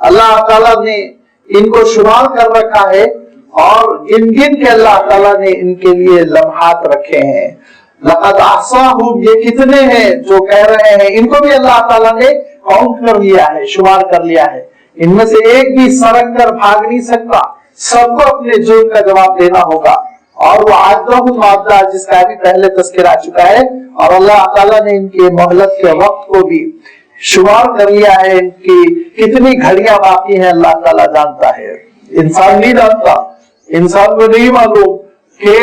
اللہ تعالیٰ نے ان کو شمار کر رکھا ہے اور گن گن کے اللہ تعالیٰ نے ان کے لیے لمحات رکھے ہیں. لقد احصاہم، یہ کتنے ہیں جو کہہ رہے ہیں، ان کو بھی اللہ تعالیٰ نے کاؤنٹ کر لیا ہے، شمار کر لیا ہے. ان میں سے ایک بھی سرک کر بھاگ نہیں سکتا، سب کو اپنے جرم کا جواب دینا ہوگا. اور وہ عدہم عدہ، جس کا بھی پہلے تذکرہ آ چکا ہے، اور اللہ تعالیٰ نے ان کی مہلت کے وقت کو بھی شمار کر لیا ہے. ان کی کتنی گھڑیاں باقی ہیں اللہ تعالیٰ جانتا ہے، انسان نہیں جانتا. انسان کو نہیں معلوم کہ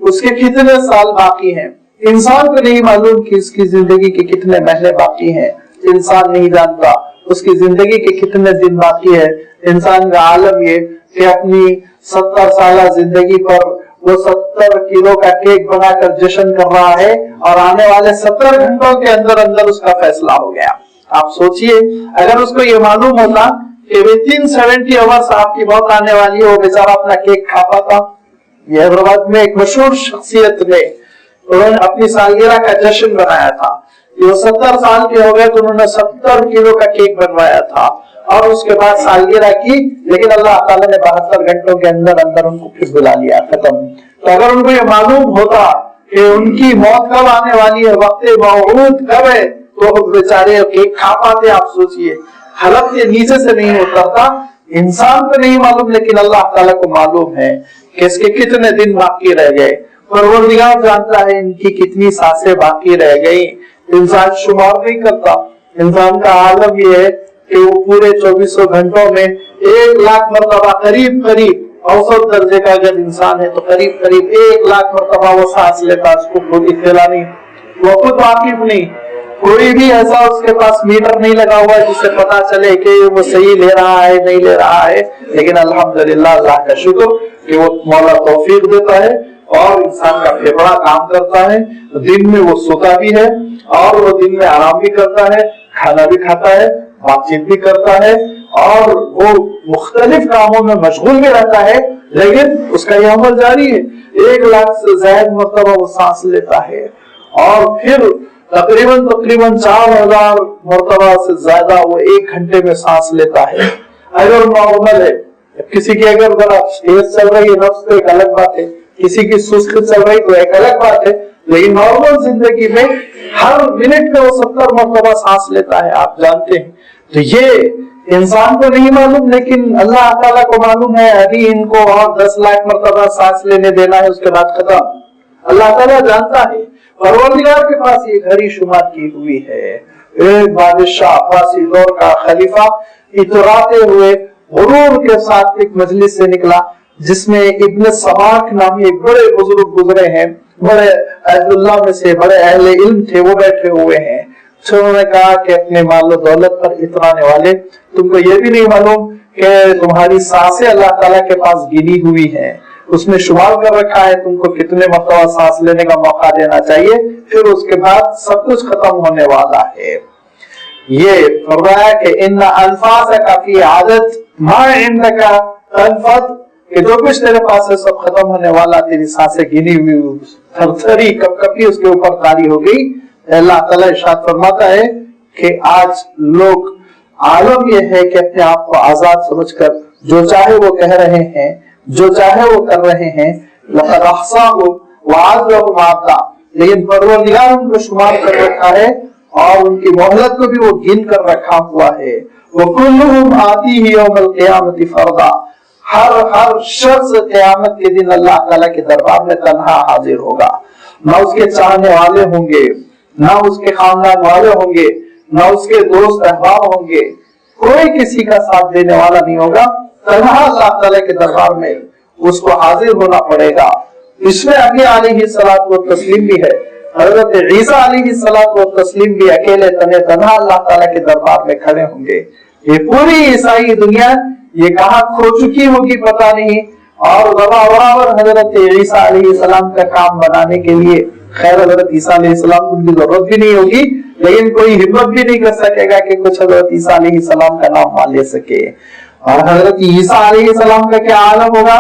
اس کے کتنے سال باقی ہیں، انسان کو نہیں معلوم کہ اس کی زندگی کے کتنے مہینے باقی ہیں، انسان نہیں جانتا اس کی زندگی کے کتنے دن باقی ہے. انسان کا عالم یہ کہ اپنی 70 سالہ زندگی پر وہ 70 کلو کا کیک بنا کر جشن کر رہا ہے اور آنے والے 70 گھنٹوں کے اندر اندر اس کا فیصلہ ہو گیا. آپ سوچئے اگر اس کو یہ معلوم ہوتا کہ within 70 hours آپ کی موت آنے والی ہے، وہ بیچارہ اپنا کیک کھا پاتا. یہ حیدرآباد میں ایک مشہور شخصیت نے انہوں نے اپنی سالگرہ کا جشن بنایا تھا. یہ 70 سال کے ہو گئے تو انہوں نے 70 کلو کا کیک بنوایا تھا اور اس کے بعد سالگرہ کی، لیکن اللہ تعالیٰ نے 72 گھنٹوں کے اندر اندر ان کو پھر بلا لیا، ختم. تو اگر ان کو یہ معلوم ہوتا کہ ان کی موت کب آنے والی ہے، وقت موعود کب ہے، تو بیچارے کیک کھا پاتے. آپ سوچئے حلق کے نیچے سے نہیں اترتا. انسان کو نہیں معلوم لیکن اللہ تعالیٰ کو معلوم ہے کہ اس کے کتنے دن باقی رہ گئے. پروردگار جانتا ہے ان کی کتنی سانسیں باقی رہ گئی. انسان شمار نہیں کرتا. انسان کا عالم یہ ہے کہ وہ پورے 24 گھنٹوں میں 1 لاکھ مرتبہ قریب اوسط درجے کا اگر انسان ہے تو قریب 1 لاکھ مرتبہ وہ سانس لیتا. اس کو کوئی اطلاع نہیں، وہ خود واقف نہیں. کوئی بھی ایسا اس کے پاس میٹر نہیں لگا ہوا جس سے پتا چلے کہ وہ صحیح لے رہا ہے نہیں لے رہا ہے. لیکن الحمدللہ اللہ کا شکر کہ وہ مولا توفیق دیتا ہے اور انسان کا پھیپڑا کام کرتا ہے. دن میں وہ سوتا بھی ہے اور وہ دن میں آرام بھی کرتا ہے، کھانا بھی کھاتا ہے، بات چیت بھی کرتا ہے اور وہ مختلف کاموں میں مشغول بھی رہتا ہے، لیکن اس کا یہ عمل جاری ہے. 1 لاکھ سے زائد مرتبہ وہ سانس لیتا ہے اور پھر تقریباً 4000 مرتبہ سے زیادہ وہ 1 گھنٹے میں سانس لیتا ہے. اگر نارمل ہے، کسی کی اگر ذرا تیز چل رہی ہے نفس تو ایک الگ بات ہے، کسی کی سست چل رہی تو ایک الگ بات ہے، لیکن نارمل زندگی میں ہر منٹ میں وہ 70 مرتبہ سانس لیتا ہے. آپ جانتے ہیں. تو یہ انسان کو نہیں معلوم لیکن اللہ تعالیٰ کو معلوم ہے. ابھی ان کو اور 10 لاکھ مرتبہ سانس لینے دینا ہے، اس کے بعد ختم. اللہ تعالیٰ جانتا ہے. پروردگار کے پاس یہ گھڑی شمار کی ہوئی ہے. ایک بادشاہ عباسی دور کا خلیفہ اتراتے ہوئے غرور کے ساتھ ایک مجلس سے نکلا جس میں ابن سباق نامی ایک بڑے بزرگ گزرے ہیں، بڑے اہل اللہ میں سے بڑے اہل علم تھے، وہ بیٹھے ہوئے ہیں. انہوں نے کہا کہ اپنے مال و دولت پر اترانے والے، تم کو یہ بھی نہیں معلوم کہ تمہاری سانسیں اللہ تعالیٰ کے پاس گنی ہوئی ہیں، اس نے شمار کر رکھا ہے تم کو کتنے مرتبہ سانس لینے کا موقع دینا چاہیے، پھر اس کے بعد سب کچھ ختم ہونے والا ہے. یہ فرمایا کہ ان انفاسک فی عادت ما عندک تنفد، کہ جو کچھ تیرے پاس ہے سب ختم ہونے والا. تیری سانسیں گنی ہوئی، تھرتھری کپکپی اس کے اوپر طاری ہو گئی. اللہ تعالیٰ ارشاد فرماتا ہے کہ آج لوگ عالم یہ ہے کہ اپنے آپ کو آزاد سمجھ کر جو چاہے وہ کہہ رہے ہیں، جو چاہے وہ کر رہے ہیں. لقد احصاهم وعدهم عدا، لیکن پروردگار ان کو شمار کر رکھا ہے اور ان کی مہلت کو بھی وہ گن کر رکھا ہوا ہے. وَكُلُّهُمْ آتِيهِ يَوْمَ الْقِيَامَةِ فَرْدًا، ہر شخص قیامت کے دن اللہ تعالیٰ کے دربار میں تنہا حاضر ہوگا. نہ اس کے چاہنے والے ہوں گے، نہ اس کے خاندان والے ہوں گے، نہ اس کے دوست احباب ہوں گے، کوئی کسی کا ساتھ دینے والا نہیں ہوگا. تنہا اللہ تعالیٰ کے دربار میں اس کو حاضر ہونا پڑے گا. اس میں ابھی علیہ الصلوۃ والتسلیم بھی ہے، حضرت عیسیٰ علیہ الصلوۃ والتسلیم بھی اکیلے تنہا اللہ تعالیٰ کے دربار میں کھڑے ہوں گے. یہ پوری عیسائی دنیا یہ کہاں کھو چکی ہوگی پتہ نہیں، اور برابر حضرت عیسیٰ علیہ السلام کا کام بنانے کے لیے، خیر حضرت عیسیٰ علیہ السلام کو ان کی ضرورت بھی نہیں ہوگی، لیکن کوئی ہمت بھی نہیں کر سکے گا کہ کچھ حضرت عیسیٰ علیہ السلام کا نام مان لے سکے. اور حضرت عیسیٰ علیہ السلام کا کیا عالم ہوگا،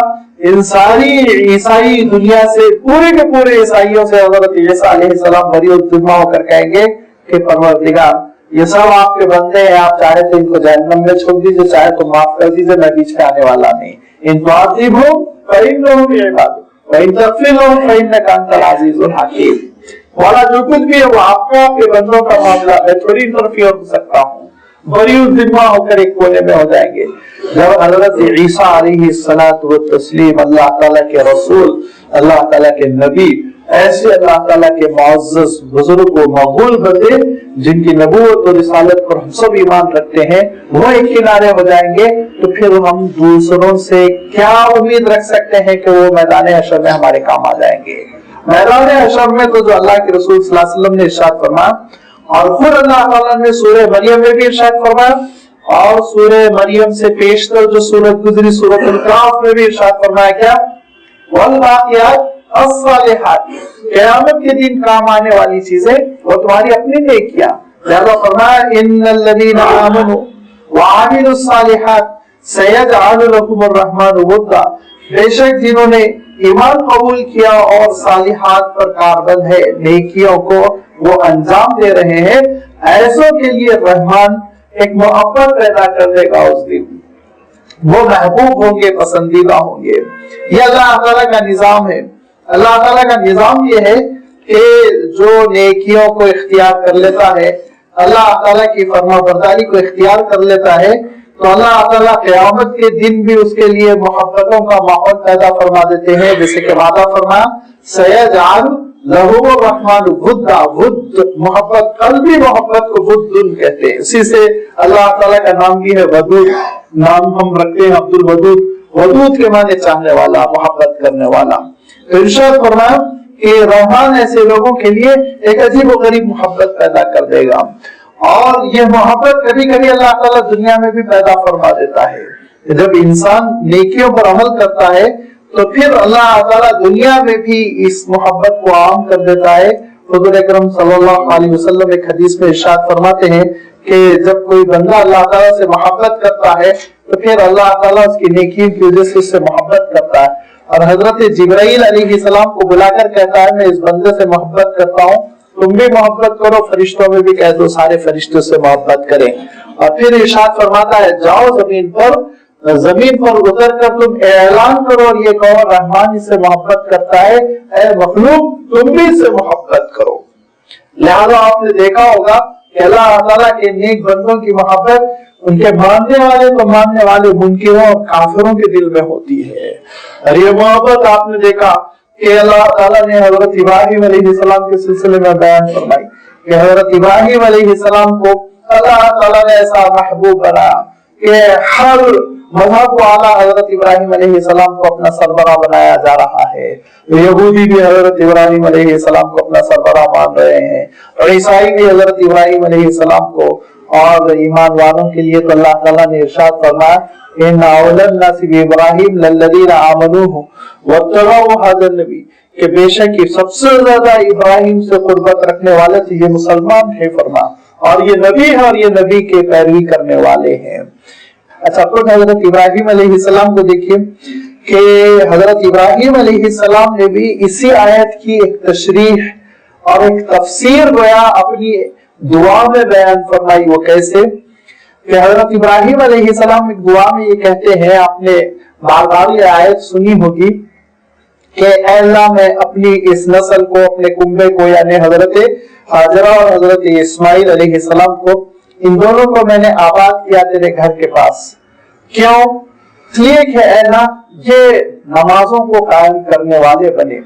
ان ساری عیسائی دنیا سے، پورے کے پورے عیسائیوں سے حضرت عیسیٰ علیہ السلام بری الذمہ ہو کر کہیں گے کہ پروردگار یہ سب آپ کے بندے ہیں، آپ چاہے تو ان کو جہنم میں چھوڑ دیجیے، چاہے تو معاف کر دیجیے، میں بیچ میں آنے والا نہیں۔ ان تعذبہم فإنہم عبادک وإن تغفر لہم فإنک انت العزیز الحکیم۔ مولا جو کچھ بھی ہے وہ آپ کا، آپ کے بندوں کا معاملہ، میں تھوڑی انٹرفیئر ہو سکتا ہوں۔ بری الذمہ ہو کر ایک کونے میں ہو جائیں گے۔ جب حضرت عیسیٰ علیہ الصلوۃ والتسلیم، اللہ تعالیٰ کے رسول، اللہ تعالیٰ کے نبی، ایسے اللہ تعالیٰ کے معزز بزرگ و مقبول بندے جن کی نبوت اور رسالت پر ہم سب ایمان رکھتے ہیں، وہ ایک کنارے ہو جائیں گے، تو پھر ہم دوسروں سے کیا امید رکھ سکتے ہیں کہ وہ میدان حشر میں ہمارے کام آ جائیں گے؟ میدان حشر میں تو جو اللہ کے رسول صلی اللہ علیہ وسلم نے ارشاد فرمایا، اور خود اللہ تعالیٰ نے سورہ مریم میں بھی ارشاد فرمایا، اور سورہ مریم سے پیشتر جو سورت گزری سورۃ الکہف میں بھی ارشاد فرمایا کیا؟ والباقیات الصالحات، قیامت کے دن کام آنے والی چیزیں وہ تمہاری اپنی نیکیاں۔ لہذا فرمایا ان الذین آمنوا وعملوا الصالحات سیجعل لهم الرحمن ودا، بے شک جنہوں نے ایمان قبول کیا اور صالحات پر کاربند ہے، نیکیوں کو وہ انجام دے رہے ہیں، ایسوں کے لیے رحمان ایک محبت پیدا کر دے گا اس دن، وہ محبوب ہوں گے، پسندیدہ ہوں گے۔ یہ اللہ تعالیٰ کا نظام ہے۔ اللہ تعالیٰ کا نظام یہ ہے کہ جو نیکیوں کو اختیار کر لیتا ہے، اللہ تعالیٰ کی فرما برداری کو اختیار کر لیتا ہے، تو اللہ تعالیٰ قیامت کے دن بھی اس کے لیے محبتوں کا ماحول پیدا فرما دیتے ہیں، جیسے کہ وعدہ فرمایا سیجعل لہم الرحمن ودا، ود محبت، قلبی محبت کو ودن کہتے ہیں۔ اسی سے اللہ تعالیٰ کا نام بھی ہے ودود، نام ہم رکھتے ہیں عبد الودود، ودود کے معنی چاہنے والا، محبت کرنے والا۔ تو ارشاد فرمایا کہ رحمان ایسے لوگوں کے لیے ایک عجیب و غریب محبت پیدا کر دے گا، اور یہ محبت کبھی کبھی اللہ تعالیٰ دنیا میں بھی پیدا فرما دیتا ہے۔ جب انسان نیکیوں پر عمل کرتا ہے تو پھر اللہ تعالیٰ دنیا میں بھی اس محبت کو عام کر دیتا ہے۔ حضور اکرم صلی اللہ علیہ وسلم ایک حدیث میں ارشاد فرماتے ہیں کہ جب کوئی بندہ اللہ تعالیٰ سے محبت کرتا ہے تو پھر اللہ تعالیٰ اس کی نیکیوں کی وجہ سے اس سے محبت کرتا ہے، اور حضرت جبرائیل علیہ السلام کو بلا کر کہتا ہے میں اس بندے سے محبت کرتا ہوں، تم بھی محبت کرو، فرشتوں میں بھی کہہ دو سارے فرشتوں سے محبت کریں۔ اور پھر ارشاد فرماتا ہے جاؤ زمین پر اتر کر تم اعلان کرو اور یہ کہو رحمان اس سے محبت کرتا ہے، اے مخلوق تم بھی اس سے محبت کرو۔ لہذا آپ نے دیکھا ہوگا کہ اللہ تعالیٰ کے نیک بندوں کی محبت ان کے ماننے والے تو ماننے والے منکروں اور کافروں کے دل میں ہوتی ہے۔ اور یہ محبت آپ نے دیکھا کہ اللہ تعالیٰ نے حضرت ابراہیم علیہ السلام کے سلسلے میں بیان فرمائی کہ حضرت ابراہیم علیہ السلام کو اللہ تعالیٰ نے ایسا محبوب بنایا کہ ہر مذہب والا حضرت ابراہیم علیہ السلام کو اپنا سربراہ بنایا جا رہا ہے۔ یہودی بھی حضرت ابراہیم علیہ السلام کو اپنا سربراہ مان رہے ہیں، اور عیسائی بھی حضرت ابراہیم علیہ السلام کو، اور ایمان والوں کے لیے تو اللہ تعالیٰ نے ارشاد فرمایا ان اول الناس بابراہیم للذین آمنوا واتبعوا هذا النبی، کہ بے شک یہ سب سے زیادہ ابراہیم سے قربت رکھنے والے تھے یہ مسلمان ہیں، فرما اور یہ نبی ہے اور یہ نبی کے پیروی کرنے والے ہیں۔ اچھا خود حضرت ابراہیم علیہ السلام کو دیکھیے کہ حضرت ابراہیم علیہ السلام نے بھی اسی آیت کی ایک تشریح اور ایک تفسیر گویا اپنی دعا میں بیان فرمائی۔ وہ کیسے کہ حضرت ابراہیم علیہ السلام ایک دعا میں یہ کہتے ہیں، آپ نے بار بار یہ آیت سنی ہوگی کہ اے اللہ میں اپنی اس نسل کو، اپنے کنبے کو، یعنی حضرت ہاجرہ اور حضرت اسماعیل علیہ السلام کو، ان دونوں کو میں نے آباد کیا تیرے گھر کے پاس۔ کیوں؟ اس لیے کہ اے اللہ یہ نمازوں کو قائم کرنے والے بنے۔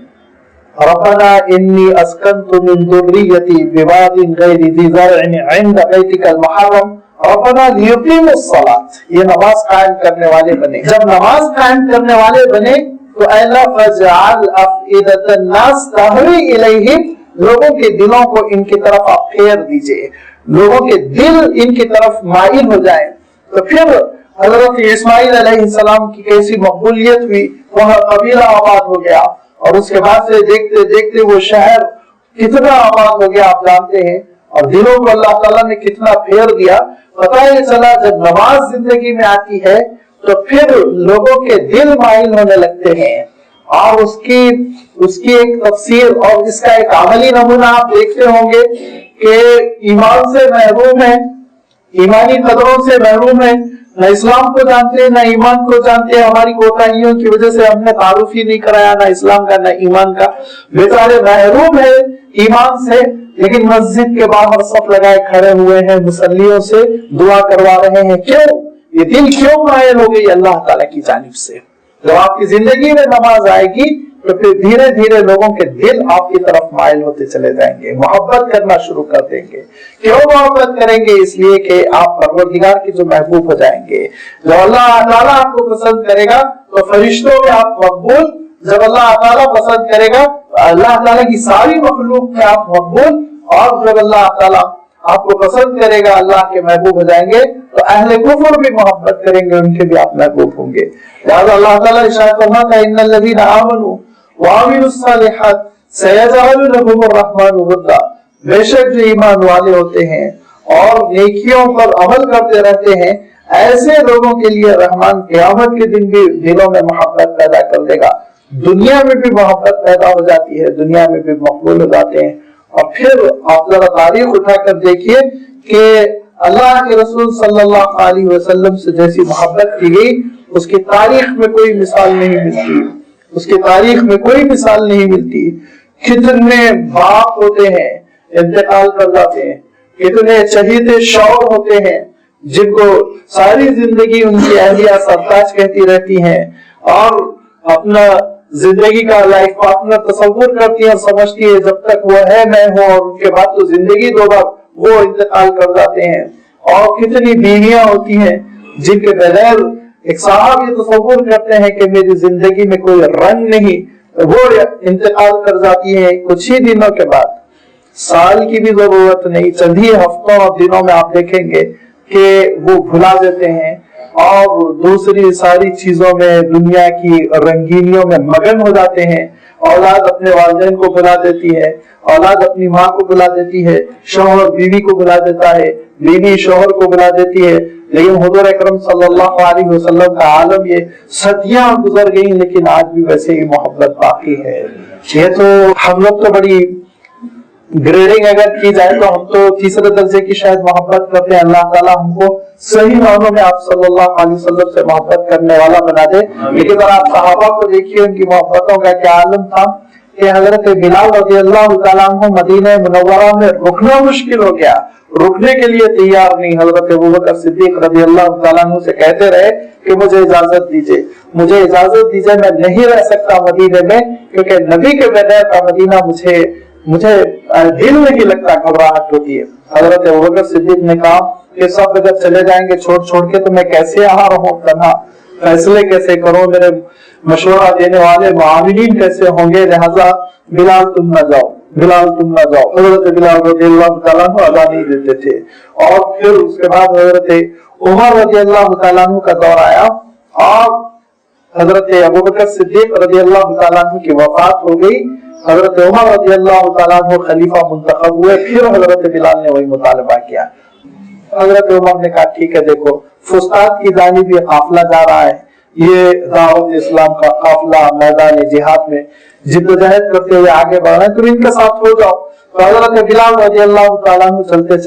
ربنا انی اسکنت من ذریتی بواد غیر ذی زرع عند بیتک المحرم ربنا لیقیموا الصلاۃ، یہ نماز قائم کرنے والے بنے۔ جب نماز قائم کرنے والے بنے تو اے اللہ فجعل افئدۃ الناس تہوی الیہم، لوگوں کے دلوں کو ان کی طرف آپ پھیر دیجئے، لوگوں کے دل ان کی طرف مائل ہو جائیں۔ تو پھر حضرت اسماعیل علیہ السلام کی کیسی مقبولیت ہوئی، وہاں قبیلہ آباد ہو گیا، اور اس کے بعد سے دیکھتے دیکھتے وہ شہر کتنا آباد ہو گیا آپ جانتے ہیں، اور دلوں کو اللہ تعالیٰ نے کتنا پھیر دیا۔ پتہ یہ چلا جب نماز زندگی میں آتی ہے تو پھر لوگوں کے دل مائل ہونے لگتے ہیں، اور اس کی ایک تفسیر اور اس کا ایک عملی نمونہ آپ دیکھتے ہوں گے کہ ایمان سے محروم ہے, ایمانی قدروں سے محروم ہے, نہ اسلام کو جانتے نہ ایمان کو جانتے, ہماری کوتاہیوں کی وجہ سے ہم نے تعارف ہی نہیں کرایا نہ اسلام کا نہ ایمان کا, بیچارے محروم ہے ایمان سے, لیکن مسجد کے باہر صف لگائے کھڑے ہوئے ہیں, مصلیوں سے دعا کروا رہے ہیں. کیوں؟ یہ دل کیوں مائل ہو گئی اللہ تعالیٰ کی جانب سے؟ جب آپ کی زندگی میں نماز آئے گی تو پھر دھیرے دھیرے لوگوں کے دل آپ کی طرف مائل ہوتے چلے جائیں گے, محبت کرنا شروع کر دیں گے. کیوں محبت کریں گے؟ اس لیے کہ آپ پروردگار کے جو محبوب ہو جائیں گے. جب اللہ تعالیٰ آپ کو پسند کرے گا تو فرشتوں میں آپ مقبول, جب اللہ تعالیٰ پسند کرے گا اللہ تعالیٰ کی ساری مخلوق میں آپ مقبول, اور جب اللہ تعالیٰ آپ کو پسند کرے گا اللہ کے محبوب ہو جائیں گے تو اہل کفر بھی محبت کریں گے, ان کے بھی آپ محبوب ہوں گے. لہذا اللہ تعالیٰ ارشاد فرماتا ہے ان الذین آمنوا وعملوا الصالحات سیجعل لهم الرحمن ودا, بے شک جو ایمان والے ہوتے ہیں اور نیکیوں پر عمل کرتے رہتے ہیں ایسے لوگوں کے لیے رحمان قیامت کے دن بھی دلوں میں محبت پیدا کر دے گا, دنیا میں بھی محبت پیدا ہو جاتی ہے, دنیا میں بھی مقبول ہو جاتے ہیں. اور پھر آپ ذرا تاریخ اٹھا کر دیکھیے کہ اللہ کے رسول صلی اللہ علیہ وسلم سے جیسی محبت کی گئی اس کی تاریخ میں کوئی مثال نہیں ملتی, اس کی تاریخ میں کوئی مثال نہیں ملتی. کتنے باپ ہوتے ہیں انتقال کر جاتے ہیں, کتنے شہید شوہر ہوتے ہیں جن کو ساری زندگی ان کی اہلیہ سرتاج کہتی رہتی ہیں اور اپنا زندگی کا لائف پارٹنر تصور کرتی ہے اور سمجھتی ہے جب تک وہ ہے میں ہوں, اور ان کے بعد تو زندگی دو بار وہ انتقال کر جاتے ہیں. اور کتنی بیویاں ہوتی ہیں جن کے بغیر ایک صاحب یہ تصور کرتے ہیں کہ میری زندگی میں کوئی رنگ نہیں, وہ انتقال کر جاتی ہیں کچھ ہی دنوں کے بعد. سال کی بھی ضرورت نہیں, چند ہی ہفتوں اور دنوں میں آپ دیکھیں گے کہ وہ بھلا دیتے ہیں اور دوسری ساری چیزوں میں دنیا کی رنگینیوں میں مگن ہو جاتے ہیں. اولاد اپنے والدین کو بلا دیتی ہے, اولاد اپنی ماں کو بلا دیتی ہے, شوہر بیوی کو بلا دیتا ہے, بیوی شوہر کو بلا دیتی ہے. لیکن حضور اکرم صلی اللہ علیہ وسلم کا عالم یہ صدیاں گزر گئی لیکن آج بھی ویسے ہی محبت باقی ہے. یہ تو ہم لوگ تو بڑی گریڈنگ اگر کی جائے تو ہم تو تیسرے درجے کی شاید محبت کرتے ہیں. اللہ تعالیٰ ہم کو صحیح معنوں میں آپ صلی اللہ علیہ وسلم سے محبت کرنے والا بنا دے. لیکن اگر آپ صحابہ کو دیکھیے ان کی محبتوں کا کیا عالم تھا کہ حضرت بلال رضی اللہ تعالیٰ عنہ مدینہ منورہ میں رکنا مشکل ہو گیا, رکنے کے لیے تیار نہیں. حضرت ابوبکر صدیق رضی اللہ تعالیٰ عنہ سے کہتے رہے کہ مجھے اجازت دیجیے, مجھے اجازت دیجیے, میں نہیں رہ سکتا مدینے میں کیونکہ نبی کے بغیر کا مدینہ مجھے دل نہیں لگتا, گھبراہٹ ہوتی ہے. حضرت ابوبکر صدیق نے کہا کہ سب اگر چلے جائیں گے چھوڑ کے تو میں کیسے یہاں رہوں, تنہا فیصلے کیسے کروں, میرے مشورہ دینے والے معاونین کیسے ہوں گے, لہذا بلال تم نہ جاؤ, بلال تم نہ جاؤ. حضرت بلال رضی اللہ تعالیٰ عنہ ادا نہیں دیتے تھے. اور پھر اس کے بعد حضرت عمر رضی اللہ تعالیٰ عنہ کا دور آیا اور حضرت ابوبکر صدیق رضی اللہ تعالیٰ عنہ کی وفات ہو گئی. حضرت عمر رضی اللہ تعالیٰ عنہ خلیفہ منتخب ہوئے. پھر حضرت بلال نے وہی مطالبہ کیا. حضرت عمر نے کہا ٹھیک ہے, دیکھو فسطاط کی جانب یہ قافلہ جا رہا ہے, یہ دعوت اسلام کا قافلہ میدان جہاد میں جدوجہد کرتے ہوئے آگے بڑھ رہے ہیں, تم ان کے ساتھ ہو جاؤ. تو حضرت بلال رضی اللہ تعالیٰ عنہ چلتے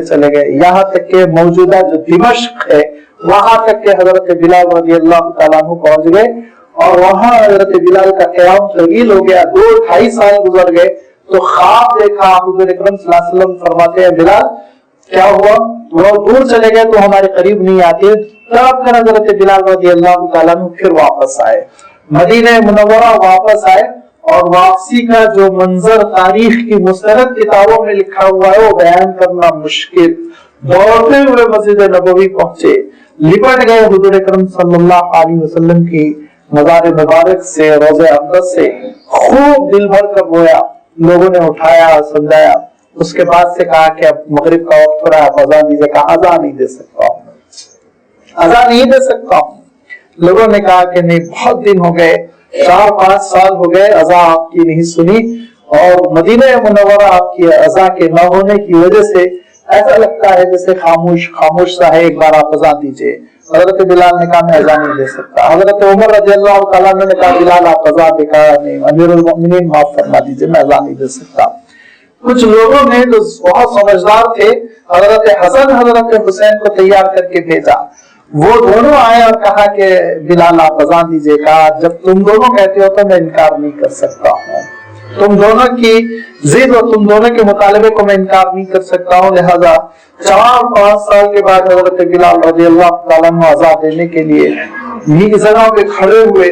چلے گئے یہاں تک کہ موجودہ جو دمشق ہے وہاں تک کہ حضرت بلال رضی اللہ تعالیٰ عنہ پہنچ گئے. اور وہاں حضرت بلال کا قیام طویل ہو گیا, 2-2.5 سال گزر گئے. تو خواب دیکھا, حضور اکرم صلی اللہ علیہ وسلم فرماتے ہیں بلال کیا ہوا, وہ دور چلے گئے تو ہمارے قریب نہیں آتے. تب پھر حضرت بلال رضی اللہ تعالیٰ عنہ پھر واپس آئے, مدینہ منورہ واپس آئے. اور واپسی کا جو منظر تاریخ کی مستند کتابوں میں لکھا ہوا ہے وہ بیان کرنا مشکل. دوڑتے ہوئے مسجد نبوی پہنچے, لپٹ گئے حضور اکرم صلی اللہ علیہ وسلم کی مزار مبارک سے, روضہ اقدس سے, خوب دل بھر کر رویا. لوگوں نے اٹھایا, سمجھایا. اس کے بعد سے کہا کہ اب مغرب کا وقت ہو رہا ہے, اذان دیجیے. کہا اذان نہیں دے سکتا ہوں, اذان نہیں دے سکتا ہوں. لوگوں نے کہا کہ نہیں, بہت دن ہو گئے, 4-5 سال ہو گئے اذان آپ کی نہیں سنی, اور مدینہ منورہ آپ کی اذان کے نہ ہونے کی وجہ سے ایسا لگتا ہے جیسے خاموش سا ہے, ایک بار آپ اذان دیجیے. حضرت بلال نے کہا میں اذان نہیں دے سکتا. حضرت عمر رضی اللہ تعالیٰ نے کہا بلال آپ اذان دے. کہا نہیں, امیر المؤمنین معاف فرما دیجیے, میں اذان نہیں دے سکتا. کچھ لوگوں نے جو بہت سمجھدار تھے حضرت حسن حضرت حسین کو تیار کر کے بھیجا. وہ دونوں آئے اور کہا کہ بلال آپ اذان دیجیے. کہا جب تم دونوں کہتے ہو تو میں انکار نہیں کر سکتا ہوں, تم دونوں کی ضد اور تم دونوں کے مطالبے کو میں انکار نہیں کر سکتا ہوں. لہذا 4-5 سال کے بعد حضرت بلال رضی اللہ تعالیٰ عنہ اذان دینے کے لیے جگہوں پہ کھڑے ہوئے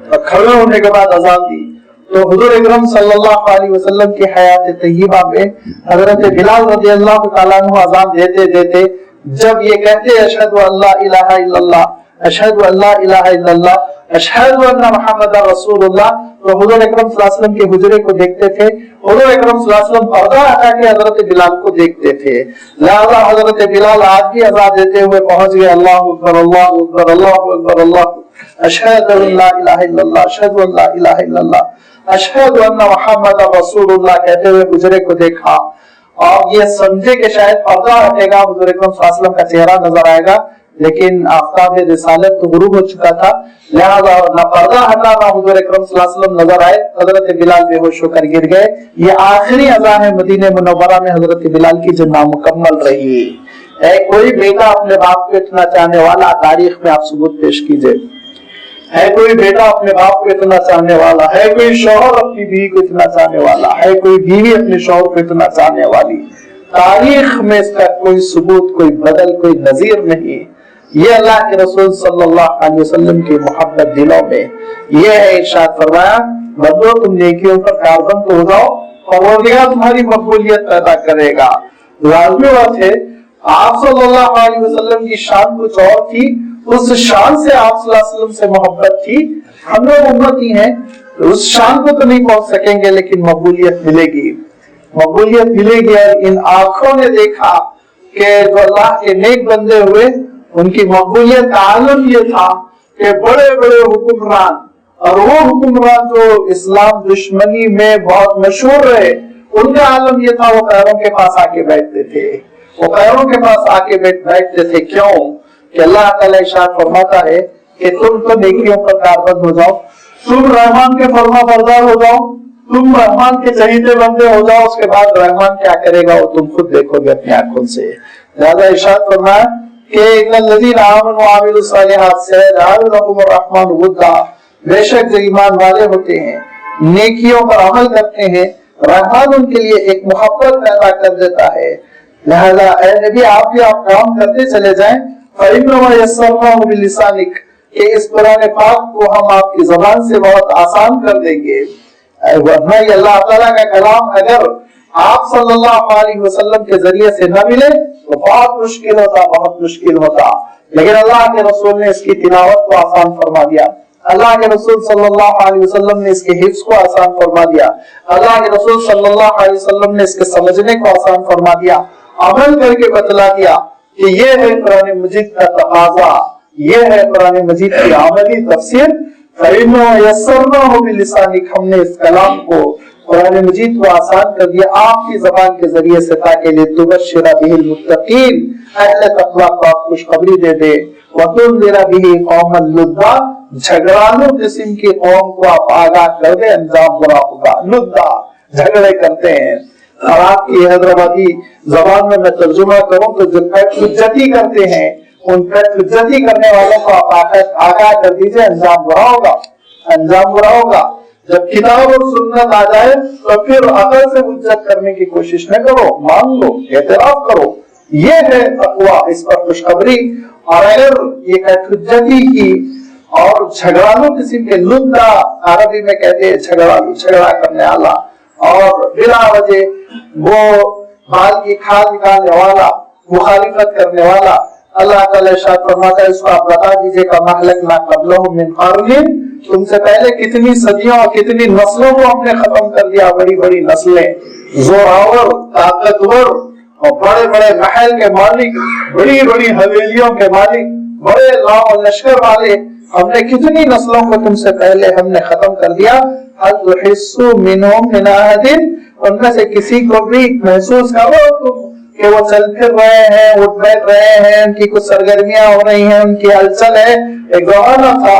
اور کھڑے ہونے کے بعد اذان دی. تو حضور اکرم صلی اللہ علیہ وسلم کی حیات طیبہ میں حضرت بلال رضی اللہ تعالیٰ عنہ اذان دیتے دیتے جب یہ کہتے اشہد ان لا الہ الا اللہ, اشہد ان لا الہ الا اللہ, اشہد ان محمد رسول اللہ, تو حضور اکرم صلی اللہ علیہ وسلم کے حجرے کو دیکھتے تھے. حضور اکرم صلی اللہ علیہ وسلم پردہ ہٹا کے حضرت بلال کو دیکھتے تھے. لہذا حضرت بلال آج بھی اذان دیتے ہوئے پہنچ گئے اللہ اکبر اللہ اکبر اللہ اکبر اللہ, اشہد ان لا الہ الا اللہ, اشہد ان لا الہ الا اللہ, اشہد ان محمد رسول اللہ کہتے ہوئے حجرے کو دیکھا اور یہ سمجھے کہ شاید پردہ ہٹے گا, حضور اکرم صلی اللہ علیہ وسلم کا چہرہ نظر آئے گا, لیکن آفتاب رسالت تو غروب ہو چکا تھا. لہذا نہ پردہ ہٹا نہ حضور اکرم صلی اللہ علیہ وسلم نظر آئے. حضرت بلال بے ہوش ہو کر گر گئے. یہ آخری اذان ہے مدینہ منورہ میں حضرت بلال کی جو نامکمل رہی. ہے کوئی بیٹا اپنے باپ کو اتنا چاہنے والا, تاریخ میں آپ ثبوت پیش کیجئے. ہے کوئی بیٹا اپنے باپ کو اتنا چاہنے والا, ہے کوئی شوہر اپنی بیوی کو اتنا چاہنے والا, ہے کوئی بیوی اپنے شوہر کو اتنا چاہنے والی. تاریخ میں اس کا کوئی ثبوت, کوئی بدل, کوئی نظیر نہیں. یہ اللہ کے رسول صلی اللہ علیہ وسلم کی محبت دلوں میں یہ ہے. ارشاد فرمایا بندو تم نیکیوں پر کاربند ہو جاؤ, پروردگار تمہاری مقبولیت پیدا کرے گا. لازمی بات ہے آپ صلی اللہ علیہ وسلم کی شان کچھ اور تھی, اس شان سے آپ صلی اللہ علیہ وسلم سے محبت تھی. ہم لوگ امتی ہیں, اس شان کو تو نہیں پہنچ سکیں گے لیکن مقبولیت ملے گی, مقبولیت ملے گی. ان آنکھوں نے دیکھا کہ جو اللہ کے نیک بندے ہوئے ان کی مقبولیت کا عالم یہ تھا کہ بڑے بڑے حکمران, اور وہ حکمران جو اسلام دشمنی میں بہت مشہور رہے, ان کا عالم یہ تھا وہ پیروں کے پاس آ کے بیٹھتے تھے. وہ پیروں کے پاس آ کے بیٹھتے تھے. کیوں کہ اللہ تعالیٰ ارشاد فرماتا ہے کہ تم تو نیکیوں پر کاربند ہو جاؤ, تم رحمان کے فرما بردار ہو جاؤ, تم رحمان کے چہیتے بندے ہو جاؤ. اس کے بعد رحمان کیا کرے گا وہ تم خود دیکھو گے اپنی آنکھوں سے. لہذا ارشاد فرمایا کہ ان الذین آمنوا وعملوا الصالحات سیجعل لهم الرحمن ودا, بے شک جو ایمان والے ہوتے ہیں نیکیوں پر عمل کرتے ہیں رحمان ان کے لیے ایک محبت پیدا کر دیتا ہے. لہذا اے نبی آپ بھی آپ کام کرتے چلے جائیں. فَإِنَّمَا يَسَّرْنَاهُ بِلِسَانِكَ, کہ اس قرآن پاک کو ہم آپ کی زبان سے بہت آسان کر دیں گے. ورنہ یہ اللہ تعالیٰ کا کلام اگر آپ صلی اللہ علیہ وسلم کے ذریعے سے نہ ملے تو بہت مشکل ہوتا, بہت مشکل ہوتا. لیکن اللہ کے رسول نے اس کی تلاوت کو آسان فرما دیا, اللہ کے رسول صلی اللہ علیہ وسلم نے اس کے حفظ کو آسان فرما دیا, اللہ کے رسول صلی اللہ علیہ وسلم نے اس کے سمجھنے کو آسان فرما دیا, عمل کر کے بتلا دیا کہ یہ ہے قرآن مجید کا تقاضا, یہ ہے قرآن مجید کی عملی تفسیر. فَإِنَّهُ يَسَّرْنَاهُ بِلِسَانِكَ, ہم نے اس کلام کو قرآن مجید کو آسان کر دیا آپ کی زبان کے ذریعے سے تاکہ لِتُبَشِّرَ بِهِ الْمُتَّقِينَ, اہل تقویٰ کو آپ خوشخبری دے دے. وَتُنذِرَ بِهِ قَوْمًا لُدًّا, جھگڑالو قسم کی قوم کو آپ آگاہ کر دے انجام برا ہوگا. لُدّا جھگڑے کرتے ہیں, اور آپ کی حیدرآبادی زبان میں ترجمہ کروں تو جو حجتی کرتے ہیں ان حجتی کرنے والوں کو آپ آگاہ کر دیجئے انجام برا ہوگا, انجام برا ہوگا. جب کتاب اور سنت آ جائے تو پھر عقل سے حجت کرنے کی کوشش نہ کرو, مان لو, اعتراف کرو. یہ ہے تقویٰ, اس پر خوشخبری. اور اگر یہ حجتی کی اور جھگڑالو قسم کے لدّا, عربی میں کہتے ہیں جھگڑالو, جھگڑا کرنے والا, اور بلا وجہ وہ بال کی کھال نکالنے والا, مخالفت کرنے والا. اللہ تعالیٰ ارشاد فرماتا ہے اس کو آپ بتا دیجئے کہ مَهْلَكْنَا قَبْلَهُمْ مِنْ قَرْنٍ, تم سے پہلے کتنی صدیوں اور کتنی نسلوں کو ہم نے ختم کر دیا. بڑی بڑی نسلیں, زوراور, طاقتور اور بڑے بڑے محل کے مالک, بڑی بڑی حویلیوں کے مالک, بڑے لاؤ اور لشکر والے, ہم نے کتنی نسلوں کو تم سے پہلے ہم نے ختم کر دیا. هَلْ تُحِسُّ مِنْهُمْ مِنْ أَحَدٍ, ان میں سے کسی کو بھی محسوس کرو تم کہ وہ چل پھر رہے ہیں, اٹھ بیٹھ رہے ہیں, ان کی کچھ سرگرمیاں ہو رہی ہیں, ان کی ہلچل ہے. ایک زمانہ تھا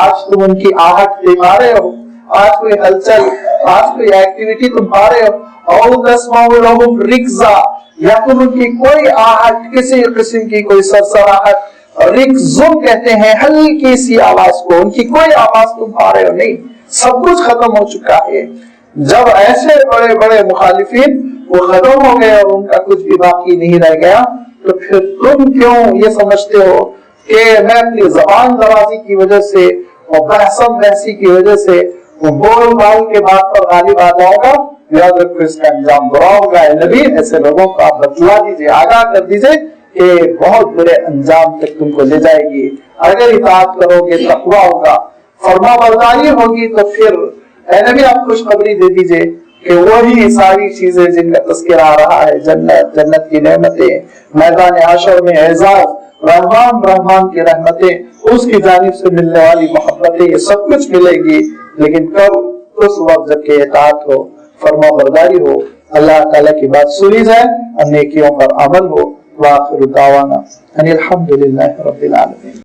آج تم ان کی آہٹ دکھا رہے ہو, آج کوئی ہلچل, آج کوئی ایکٹیویٹی تم پا رہے ہو, اور تسمعوا لهم رکزا, یا تم ان کی کوئی آہٹ, کسی قسم کی کوئی سرسراہٹ, رکزن کہتے ہیں ہلکی سی آواز کو, ان کی کوئی آواز تم پا رہے ہو نہیں. سب کچھ ختم ہو چکا ہے. جب ایسے بڑے بڑے مخالفین وہ ختم ہو گئے اور ان کا کچھ بھی باقی نہیں رہ گیا, تو پھر تم کیوں یہ سمجھتے ہو کہ میں اپنی زبان درازی کی وجہ سے اور بحثم بحثی کی وجہ سے وہ بول بال کے بات پر غالب آ جاؤں گا؟ یاد رکھو اس کا انجام برا ہوگا. اے نبی, ایسے لوگوں کو آپ بتلا دیجئے, آگاہ کر دیجئے کہ بہت برے انجام تک تم کو لے جائے گی. اگر اطاعت کرو گے, تقویٰ ہوگا, فرما برداری ہوگی, تو پھر اے نبی آپ خوشخبری دے دیجئے کہ وہی ساری چیزیں جن کا تذکرہ آ رہا ہے, جنت, جنت کی نعمتیں, میدان حشر میں اعزاز, رحمان کی رحمتیں, اس کی جانب سے ملنے والی محبتیں, یہ سب کچھ ملے گی. لیکن کب؟ اس وقت جب کہ اطاعت ہو, فرما برداری ہو, اللہ تعالیٰ کی بات سنی جائے اور نیکیوں پر عمل ہو. وآخر دعوانا ان الحمد للہ رب العالمین.